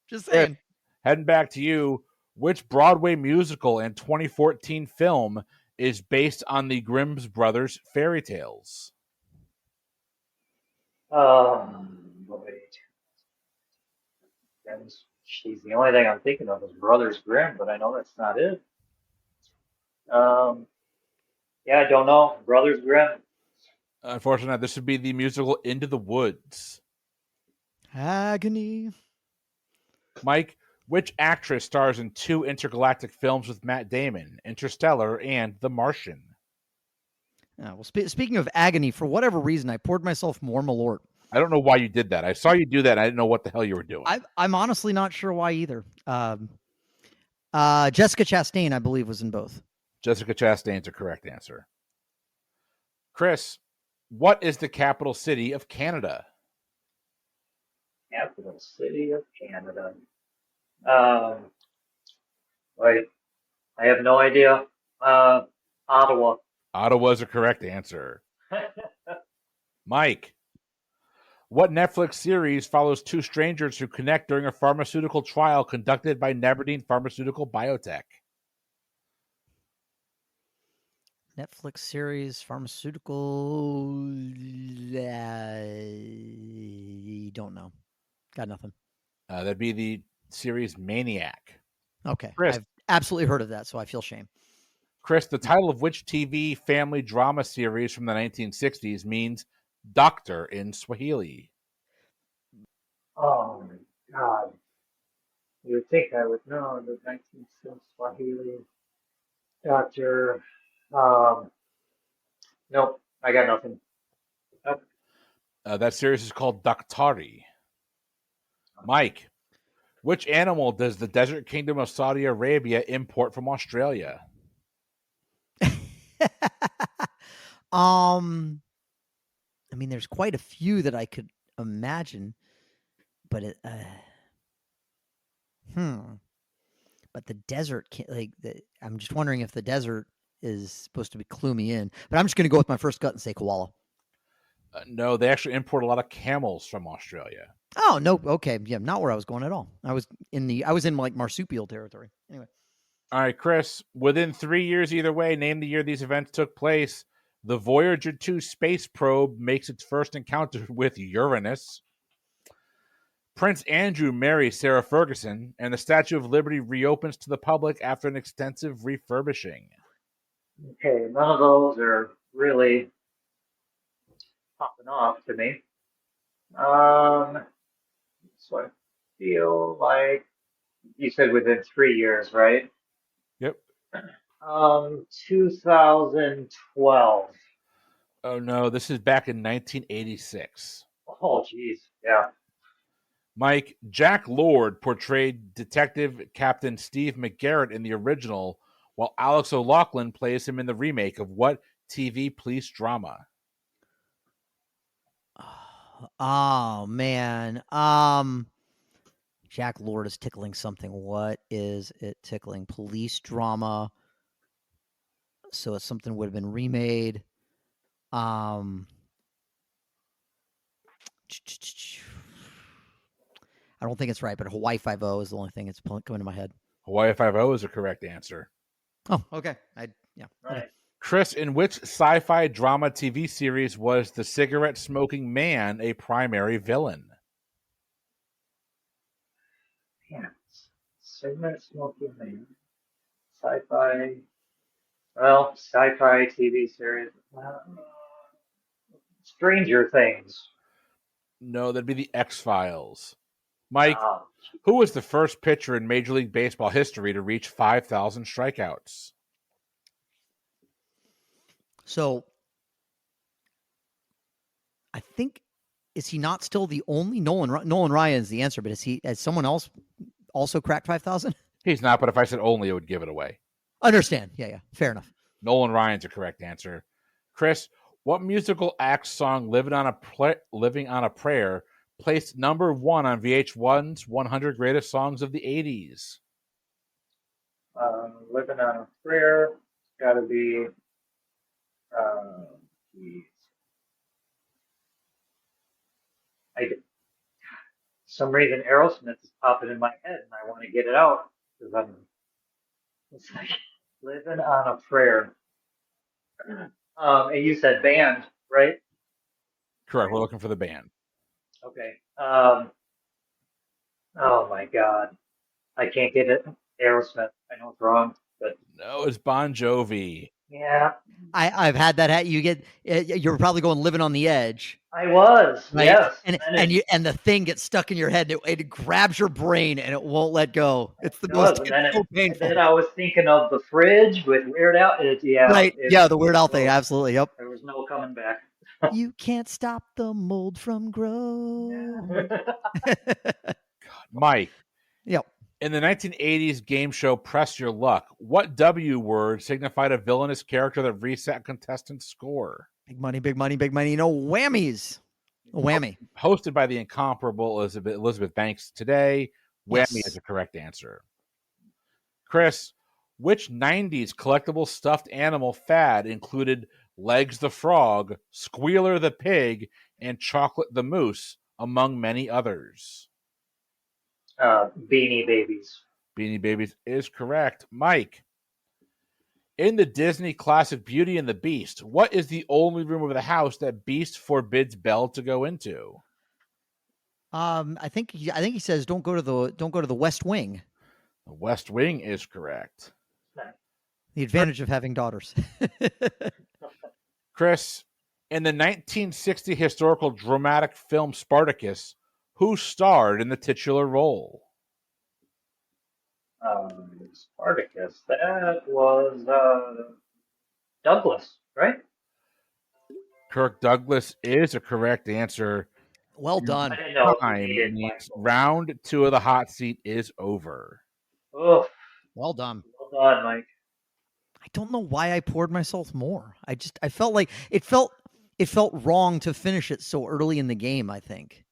just saying. Heading back to you. Which Broadway musical and 2014 film is based on the Grimm's Brothers fairy tales? Wait. She's the only thing I'm thinking of is Brothers Grimm, but I know that's not it. Um, yeah, I don't know. Brothers Grimm. Unfortunately, this would be the musical Into the Woods. Agony. Mike, which actress stars in 2 intergalactic films with Matt Damon, Interstellar and The Martian? Well, speaking of agony, for whatever reason, I poured myself more Malort. I don't know why you did that. I saw you do that. And I didn't know what the hell you were doing. I'm honestly not sure why either. Jessica Chastain, I believe, was in both. Jessica Chastain's a correct answer. Chris, what is the capital city of Canada? Capital city of Canada. Um, wait, I have no idea. Ottawa. Ottawa's a correct answer. Mike, what Netflix series follows 2 strangers who connect during a pharmaceutical trial conducted by Neverdeen Pharmaceutical Biotech? Netflix series, pharmaceutical. Don't know. Got nothing. That'd be the series Maniac. Okay. Chris. I've absolutely heard of that, so I feel shame. Chris, the title of which TV family drama series from the 1960s means doctor in Swahili? Oh my God. You would think I would know the 19th Swahili doctor. Nope, I got nothing. Nope. That series is called Daktari. Mike, which animal does the Desert Kingdom of Saudi Arabia import from Australia? I mean, there's quite a few that I could imagine, but but the desert can't, I'm just wondering if the desert is supposed to be clue me in, but I'm just going to go with my first gut and say koala. No, they actually import a lot of camels from Australia. Oh no, okay, yeah, not where I was going at all. I was in like marsupial territory. Anyway. All right, Chris, within 3 years either way, name the year these events took place. The Voyager 2 space probe makes its first encounter with Uranus. Prince Andrew marries Sarah Ferguson, and the Statue of Liberty reopens to the public after an extensive refurbishing. Okay, none of those are really popping off to me. So I feel like you said within 3 years, right? Yep. 2012. Oh no, this is back in 1986. Oh, geez, yeah. Mike, Jack Lord portrayed Detective Captain Steve McGarrett in the original, while Alex O'Loughlin plays him in the remake of what TV police drama? Oh man. Jack Lord is tickling something. What is it tickling? Police drama. So it's something would have been remade. I don't think it's right, but Hawaii Five-0 is the only thing that's coming to my head. Hawaii Five-0 is the correct answer. Oh, okay. Yeah. Right. Okay. Chris, in which sci-fi drama TV series was the cigarette-smoking man a primary villain? Yeah. Cigarette smoking man. Sci-fi. Well, sci-fi TV series. Stranger Things. No, that'd be the X-Files. Mike, who was the first pitcher in Major League Baseball history to reach 5,000 strikeouts? So I think, is he not still the only? Nolan Ryan is the answer, but has someone else also cracked 5,000? He's not, but if I said only, it would give it away. Understand. Yeah. Fair enough. Nolan Ryan's a correct answer. Chris, what musical act's song Living on a Prayer placed number 1 on VH1's 100 Greatest Songs of the 80s? Living on a Prayer. Got to be. Some reason Aerosmith is popping in my head, and I want to get it out because it's like Living on a Prayer. And you said band, right? Correct. We're looking for the band. Okay. Oh my God. I can't get it. Aerosmith. I know it's wrong, but No, it's Bon Jovi. yeah, I've had that. You get you're probably going living on the edge, I was. right? Yes. And And and it, you and the thing gets stuck in your head. And it grabs your brain and it won't let go. It's the it most. does. And It's then so and then painful, I was thinking of the fridge with Weird Al. right? It Yeah, the Weird Al thing. oh, Absolutely. Yep. there was no coming back. You can't stop the mold from growing. Mike, Yep. in the 1980s game show Press Your Luck, what W word signified a villainous character that reset contestants' score? Big money, big money, big money. No whammies. A whammy. Hosted by the incomparable Elizabeth Banks today, whammy Yes. is the correct answer. Chris, which 90s collectible stuffed animal fad included Legs the Frog, Squealer the Pig, and Chocolate the Moose, among many others? Beanie Babies. Beanie Babies is correct. Mike, in the Disney classic Beauty and the Beast, what is the only room of the house that Beast forbids Belle to go into? I think he says don't go to the West Wing. The West Wing is correct. The advantage of having daughters. Chris, in the 1960 historical dramatic film Spartacus, who starred in the titular role? Spartacus. That was Douglas, right? Kirk Douglas is a correct answer. Well I done. didn't know if he Time needed means Michael. round 2 of the hot seat is over. Oh, Well done. well done, Mike. I don't know why I poured myself more. I felt like it felt wrong to finish it so early in the game, I think.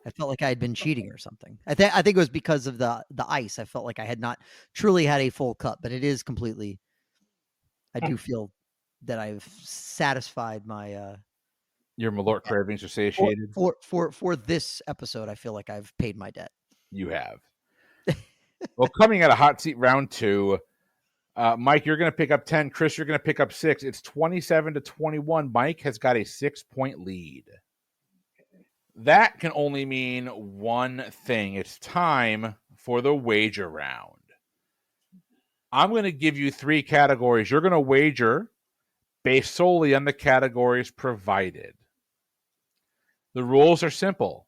I felt like I had been cheating or something. I think it was because of the ice. I felt like I had not truly had a full cup, but it is completely I do feel that I've satisfied my Your Malort cravings are satiated. for this episode. I feel like I've paid my debt. You have. Well, coming at a hot seat round 2, Mike, you're going to pick up 10. Chris, you're going to pick up 6. It's 27-21. Mike has got a 6-point lead. That can only mean one thing. It's time for the wager round. I'm going to give you 3 categories. You're going to wager based solely on the categories provided. The rules are simple.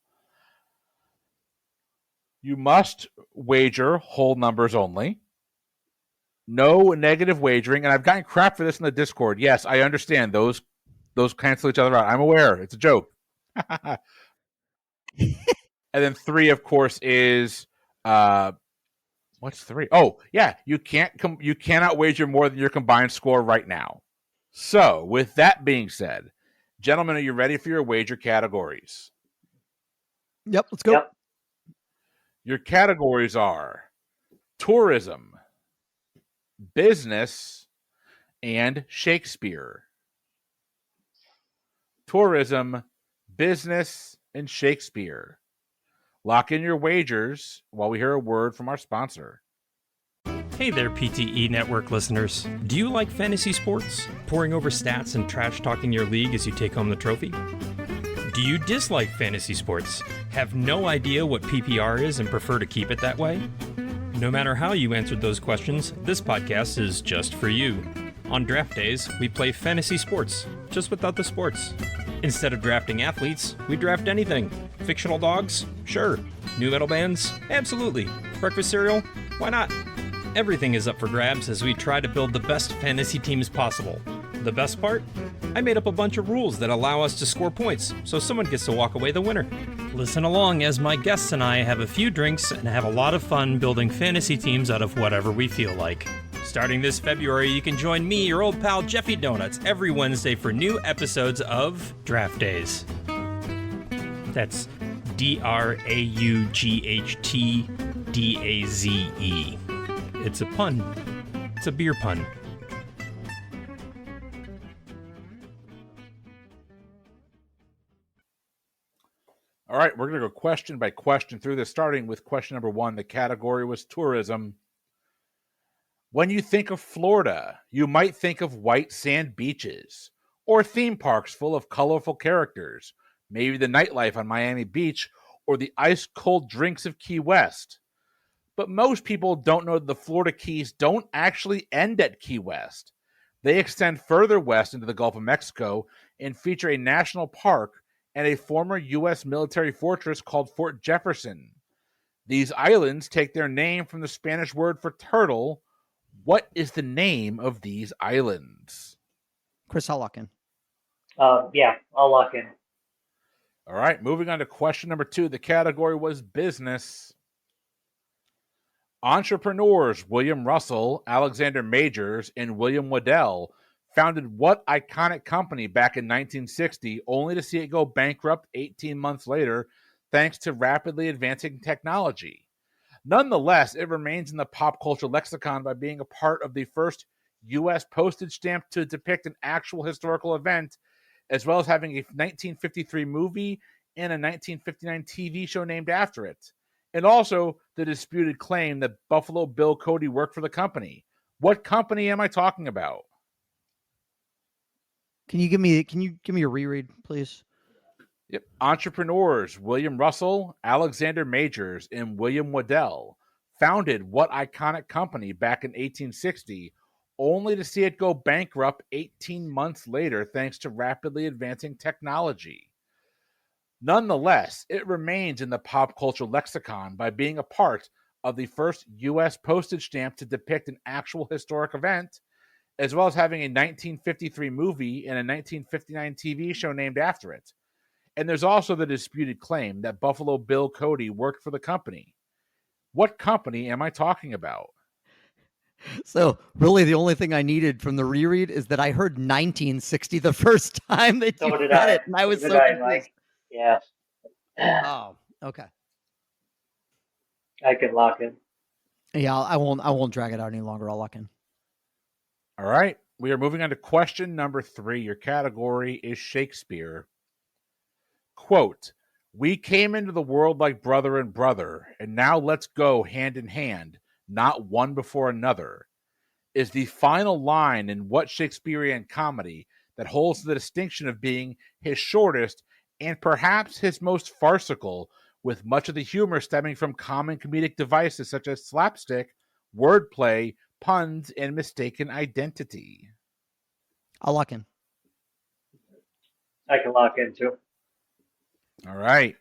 You must wager whole numbers only. No negative wagering. And I've gotten crap for this in the Discord. Yes, I understand. Those cancel each other out. I'm aware. It's a joke. And then 3, of course, is what's 3? Oh, yeah. You cannot wager more than your combined score right now. So, with that being said, gentlemen, are you ready for your wager categories? Yep, let's go. Yep. Your categories are tourism, business, and Shakespeare. Tourism, business, and Shakespeare. Lock in your wagers while we hear a word from our sponsor. Hey there, PTE Network listeners. Do you like fantasy sports? Pouring over stats and trash talking your league as you take home the trophy? Do you dislike fantasy sports? Have no idea what PPR is and prefer to keep it that way? No matter how you answered those questions, this podcast is just for you. On draft days, we play fantasy sports, just without the sports. Instead of drafting athletes, we draft anything. Fictional dogs? Sure. New metal bands? Absolutely. Breakfast cereal? Why not? Everything is up for grabs as we try to build the best fantasy teams possible. The best part? I made up a bunch of rules that allow us to score points, so someone gets to walk away the winner. Listen along as my guests and I have a few drinks and have a lot of fun building fantasy teams out of whatever we feel like. Starting this February, you can join me, your old pal Jeffy Donuts, every Wednesday for new episodes of Draft Days. That's DRAUGHTDAZE. It's a pun. It's a beer pun. All right, we're going to go question by question through this, starting with question number 1. The category was tourism. When you think of Florida, you might think of white sand beaches or theme parks full of colorful characters. maybe the nightlife on Miami Beach, or the ice-cold drinks of Key West. But most people don't know that the Florida Keys don't actually end at Key West. They extend further west into the Gulf of Mexico and feature a national park and a former U.S. military fortress called Fort Jefferson. These islands take their name from the Spanish word for turtle. What is the name of these islands? Chris, I'll lock in. Yeah, I'll lock in. All right, moving on to question number 2. The category was business. Entrepreneurs William Russell, Alexander Majors, and William Waddell founded what iconic company back in 1960, only to see it go bankrupt 18 months later thanks to rapidly advancing technology? Nonetheless, it remains in the pop culture lexicon by being a part of the first U.S. postage stamp to depict an actual historical event, as well as having a 1953 movie and a 1959 TV show named after it. And also the disputed claim that Buffalo Bill Cody worked for the company. What company am I talking about? Can you give me a reread, please? Yep. Entrepreneurs William Russell, Alexander Majors, and William Waddell founded what iconic company back in 1860, only to see it go bankrupt 18 months later thanks to rapidly advancing technology? Nonetheless, it remains in the pop culture lexicon by being a part of the first U.S. postage stamp to depict an actual historic event, as well as having a 1953 movie and a 1959 TV show named after it. And there's also the disputed claim that Buffalo Bill Cody worked for the company. What company am I talking about? So really the only thing I needed from the reread is that I heard 1960 the first time that So you did said I. it, and I was So so did I, confused. Mike. Yeah. Oh, okay. I can lock in. Yeah, I won't drag it out any longer. I'll lock in. All right. We are moving on to question number 3. Your category is Shakespeare. Quote, "We came into the world like brother and brother, and now let's go hand in hand, not one before another," is the final line in what Shakespearean comedy that holds the distinction of being his shortest and perhaps his most farcical, with much of the humor stemming from common comedic devices such as slapstick, wordplay, puns, and mistaken identity. I'll lock in. I can lock in too. All right.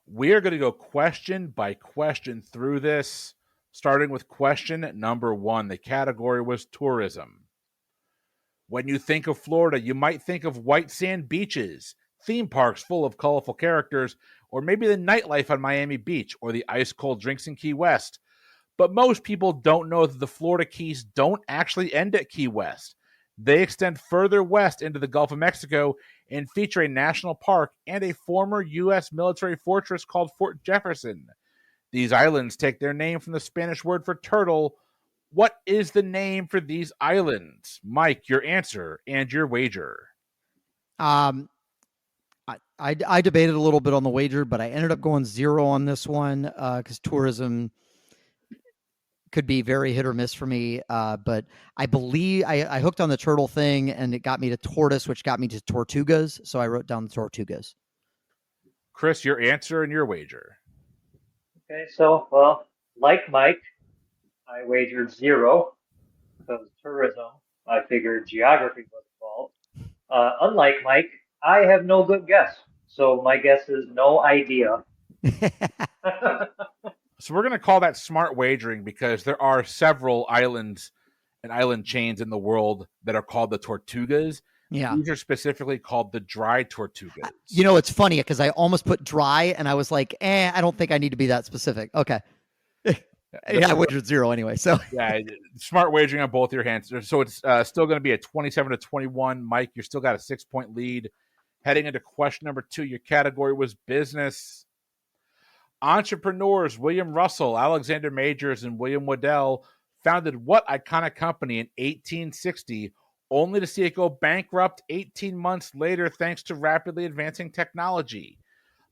We are going to go question by question through this, starting with question number 1. The category was tourism. When you think of Florida, you might think of white sand beaches, theme parks full of colorful characters, or maybe the nightlife on Miami Beach or the ice-cold drinks in Key West. But most people don't know that the Florida Keys don't actually end at Key West. They extend further west into the Gulf of Mexico and feature a national park and a former U.S. military fortress called Fort Jefferson. These islands take their name from the Spanish word for turtle. What is the name for these islands? Mike, your answer and your wager. I debated a little bit on the wager, but I ended up going 0 on this one because tourism could be very hit or miss for me. But I believe I hooked on the turtle thing, and it got me to tortoise, which got me to tortugas. So I wrote down the tortugas. Chris, your answer and your wager. Okay, so, well, like Mike, I wagered 0 because tourism. I figured geography was involved. Unlike Mike, I have no good guess. So my guess is no idea. So we're going to call that smart wagering because there are several islands and island chains in the world that are called the Tortugas. Yeah. These are specifically called the dry Tortugas. You know, it's funny because I almost put dry, and I was like, I don't think I need to be that specific. Okay. Yeah, I wagered 0 anyway. So yeah, smart wagering on both your hands. So it's still going to be a 27-21. Mike, you're still got a 6-point lead. Heading into question number 2, your category was business. Entrepreneurs William Russell, Alexander Majors, and William Waddell founded what iconic company in 1860, only to see it go bankrupt 18 months later thanks to rapidly advancing technology?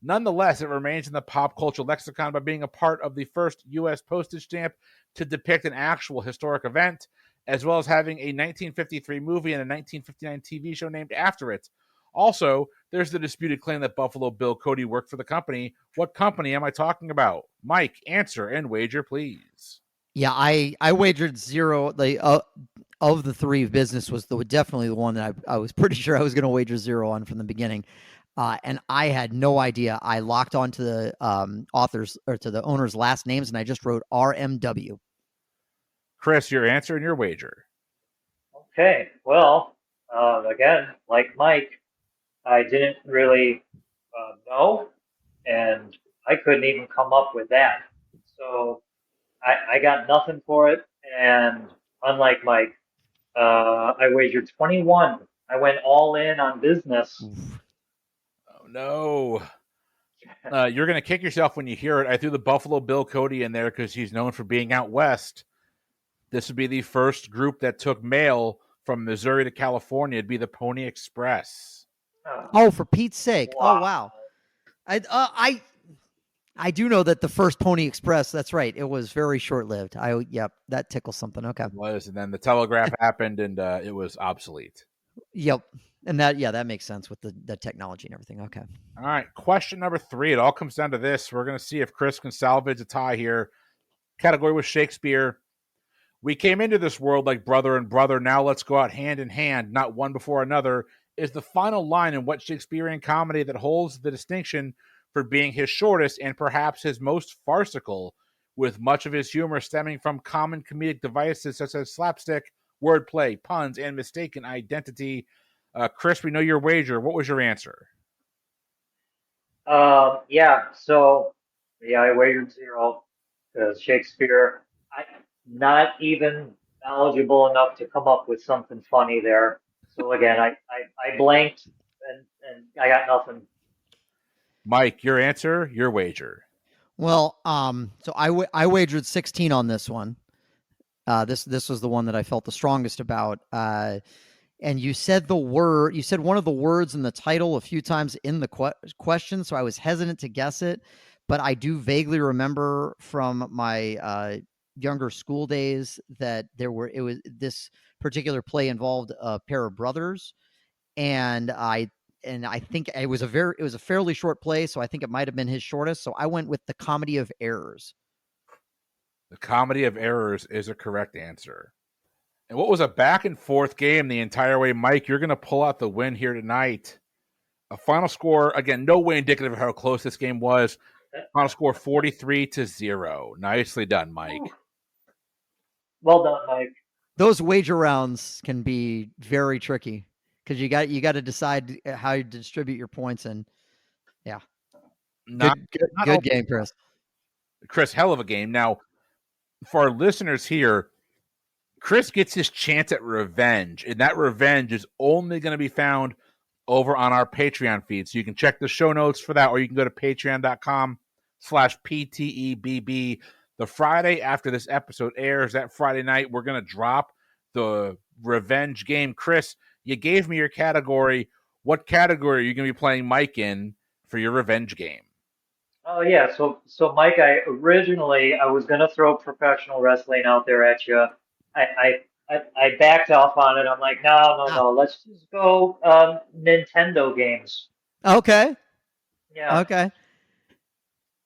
Nonetheless, it remains in the pop culture lexicon by being a part of the first U.S. postage stamp to depict an actual historic event, as well as having a 1953 movie and a 1959 TV show named after it. Also, there's the disputed claim that Buffalo Bill Cody worked for the company. What company am I talking about? Mike, answer and wager, please. Yeah, I wagered 0. Of the three, business was definitely the one that I was pretty sure I was going to wager 0 on from the beginning. And I had no idea. I locked onto the authors or to the owners' last names, and I just wrote RMW. Chris, your answer and your wager. Okay, well, again, like Mike, I didn't really know, and I couldn't even come up with that. So I got nothing for it, and unlike Mike, I wagered 21. I went all in on business. Oh, no. You're going to kick yourself when you hear it. I threw the Buffalo Bill Cody in there because he's known for being out west. This would be the first group that took mail from Missouri to California. It'd be the Pony Express. Oh, for Pete's sake! Wow. Oh, wow. I do know that the first Pony Express. That's right. It was very short lived. Yep, that tickles something. Okay. It was, and then the telegraph happened, and it was obsolete. Yep, and that makes sense with the technology and everything. Okay. All right, question number 3. It all comes down to this. We're going to see if Chris can salvage a tie here. Category was Shakespeare. We came into this world like brother and brother. Now let's go out hand in hand, not one before another, is the final line in what Shakespearean comedy that holds the distinction for being his shortest and perhaps his most farcical, with much of his humor stemming from common comedic devices such as slapstick, wordplay, puns, and mistaken identity. Chris, we know your wager. What was your answer? Yeah, so I wagered 0 because Shakespeare, I not even knowledgeable enough to come up with something funny there. So again, I blanked and I got nothing. Mike, your answer, your wager. Well, so I wagered 16 on this one. This was the one that I felt the strongest about. And you said one of the words in the title a few times in the question, so I was hesitant to guess it, but I do vaguely remember from my younger school days that this particular play involved a pair of brothers, and I think it was a fairly short play, so I think it might have been his shortest. So I went with The Comedy of Errors. The Comedy of Errors is a correct answer. And what was a back and forth game the entire way, Mike? You're going to pull out the win here tonight. A final score, again, no way indicative of how close this game was. Final score 43-0. Nicely done, Mike. Well done, Mike. Those wager rounds can be very tricky because you got to decide how you distribute your points, and yeah, good game, Chris. Chris, hell of a game. Now, for our listeners here, Chris gets his chance at revenge, and that revenge is only going to be found over on our Patreon feed. So you can check the show notes for that, or you can go to patreon.com/PTEBB. The Friday after this episode airs, that Friday night, we're going to drop the revenge game. Chris, you gave me your category. What category are you going to be playing Mike in for your revenge game? Oh yeah, so Mike, I was gonna throw professional wrestling out there at you. I backed off on it. I'm like, no, let's just go Nintendo games. Okay. Yeah. Okay.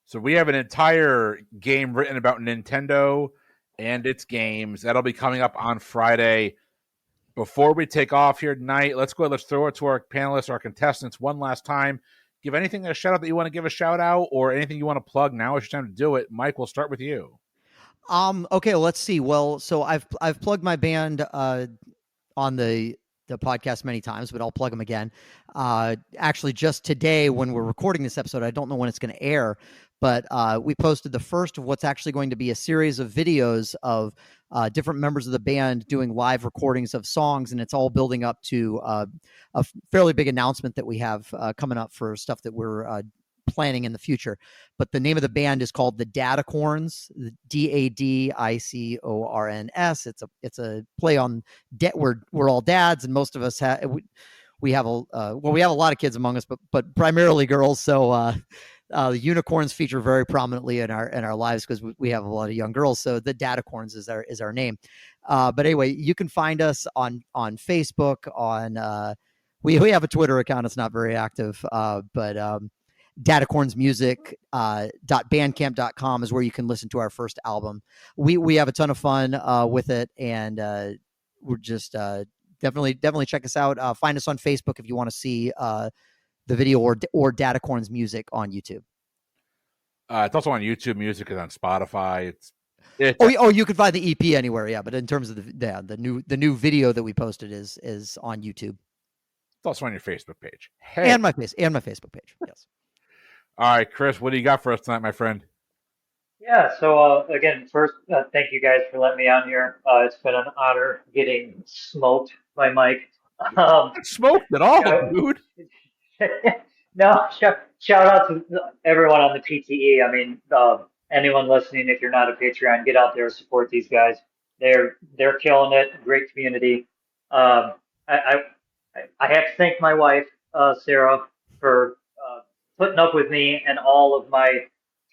So we have an entire game written about Nintendo and its games. That'll be coming up on Friday. Before we take off here tonight, let's throw it to our panelists, our contestants one last time. Give anything a shout out that you want to give a shout out, or anything you want to plug. Now is your time to do it. Mike, we'll start with you. Okay, let's see. Well, so I've plugged my band on the podcast many times, but I'll plug them again. Actually, just today when we're recording this episode, I don't know when it's going to air, but we posted the first of what's actually going to be a series of videos of different members of the band doing live recordings of songs, and it's all building up to a fairly big announcement that we have coming up for stuff that we're planning in the future. But the name of the band is called the Dadicorns, DADICORNS. It's a play on we're all dads, and most of us we have a lot of kids among us, but primarily girls. So the unicorns feature very prominently in our lives because we have a lot of young girls. So the Dadicorns is our name. But anyway, you can find us on Facebook, on We have a Twitter account. It's not very active, but datacornsmusic.bandcamp.com is where you can listen to our first album. We have a ton of fun with it, and we're just definitely check us out. Find us on Facebook if you want to see the video, or Datacorns Music on YouTube. It's also on YouTube Music. It's on Spotify. It's you can find the EP anywhere, yeah. But in terms of the new video that we posted is on YouTube. It's also on your Facebook page. Hey. And my Facebook page. Yes. All right, Chris, what do you got for us tonight, my friend? Yeah, so again, first, thank you guys for letting me on here. It's been an honor getting smoked by Mike. Not smoked at all, yeah, dude. No, shout out to everyone on the PTE. I mean, anyone listening, if you're not a Patreon, get out there, support these guys. They're killing it. Great community. I have to thank my wife, Sarah, for putting up with me and all of my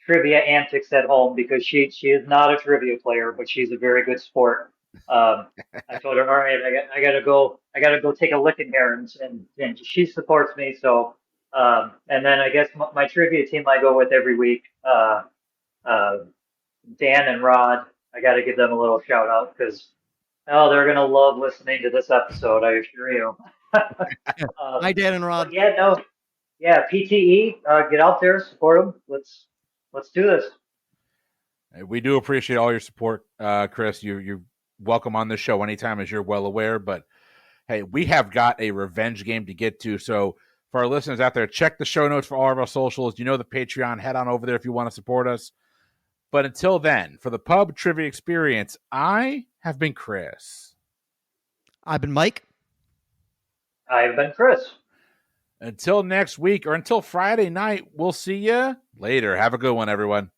trivia antics at home, because she is not a trivia player, but she's a very good sport. I told her, all right, I gotta go take a licking here, and she supports me. So, and then I guess my trivia team I go with every week, Dan and Rod, I gotta give them a little shout out, because they're gonna love listening to this episode, I assure you. Hi, Dan and Rod. PTE, get out there, support them. Let's do this. We do appreciate all your support, Chris. You're welcome on this show anytime, as you're well aware. But hey, we have got a revenge game to get to. So for our listeners out there, check the show notes for all of our socials. You know the Patreon. Head on over there if you want to support us. But until then, for the Pub Trivia Experience, I have been Chris. I've been Mike. I've been Chris. Until next week, or until Friday night, we'll see you later. Have a good one, everyone.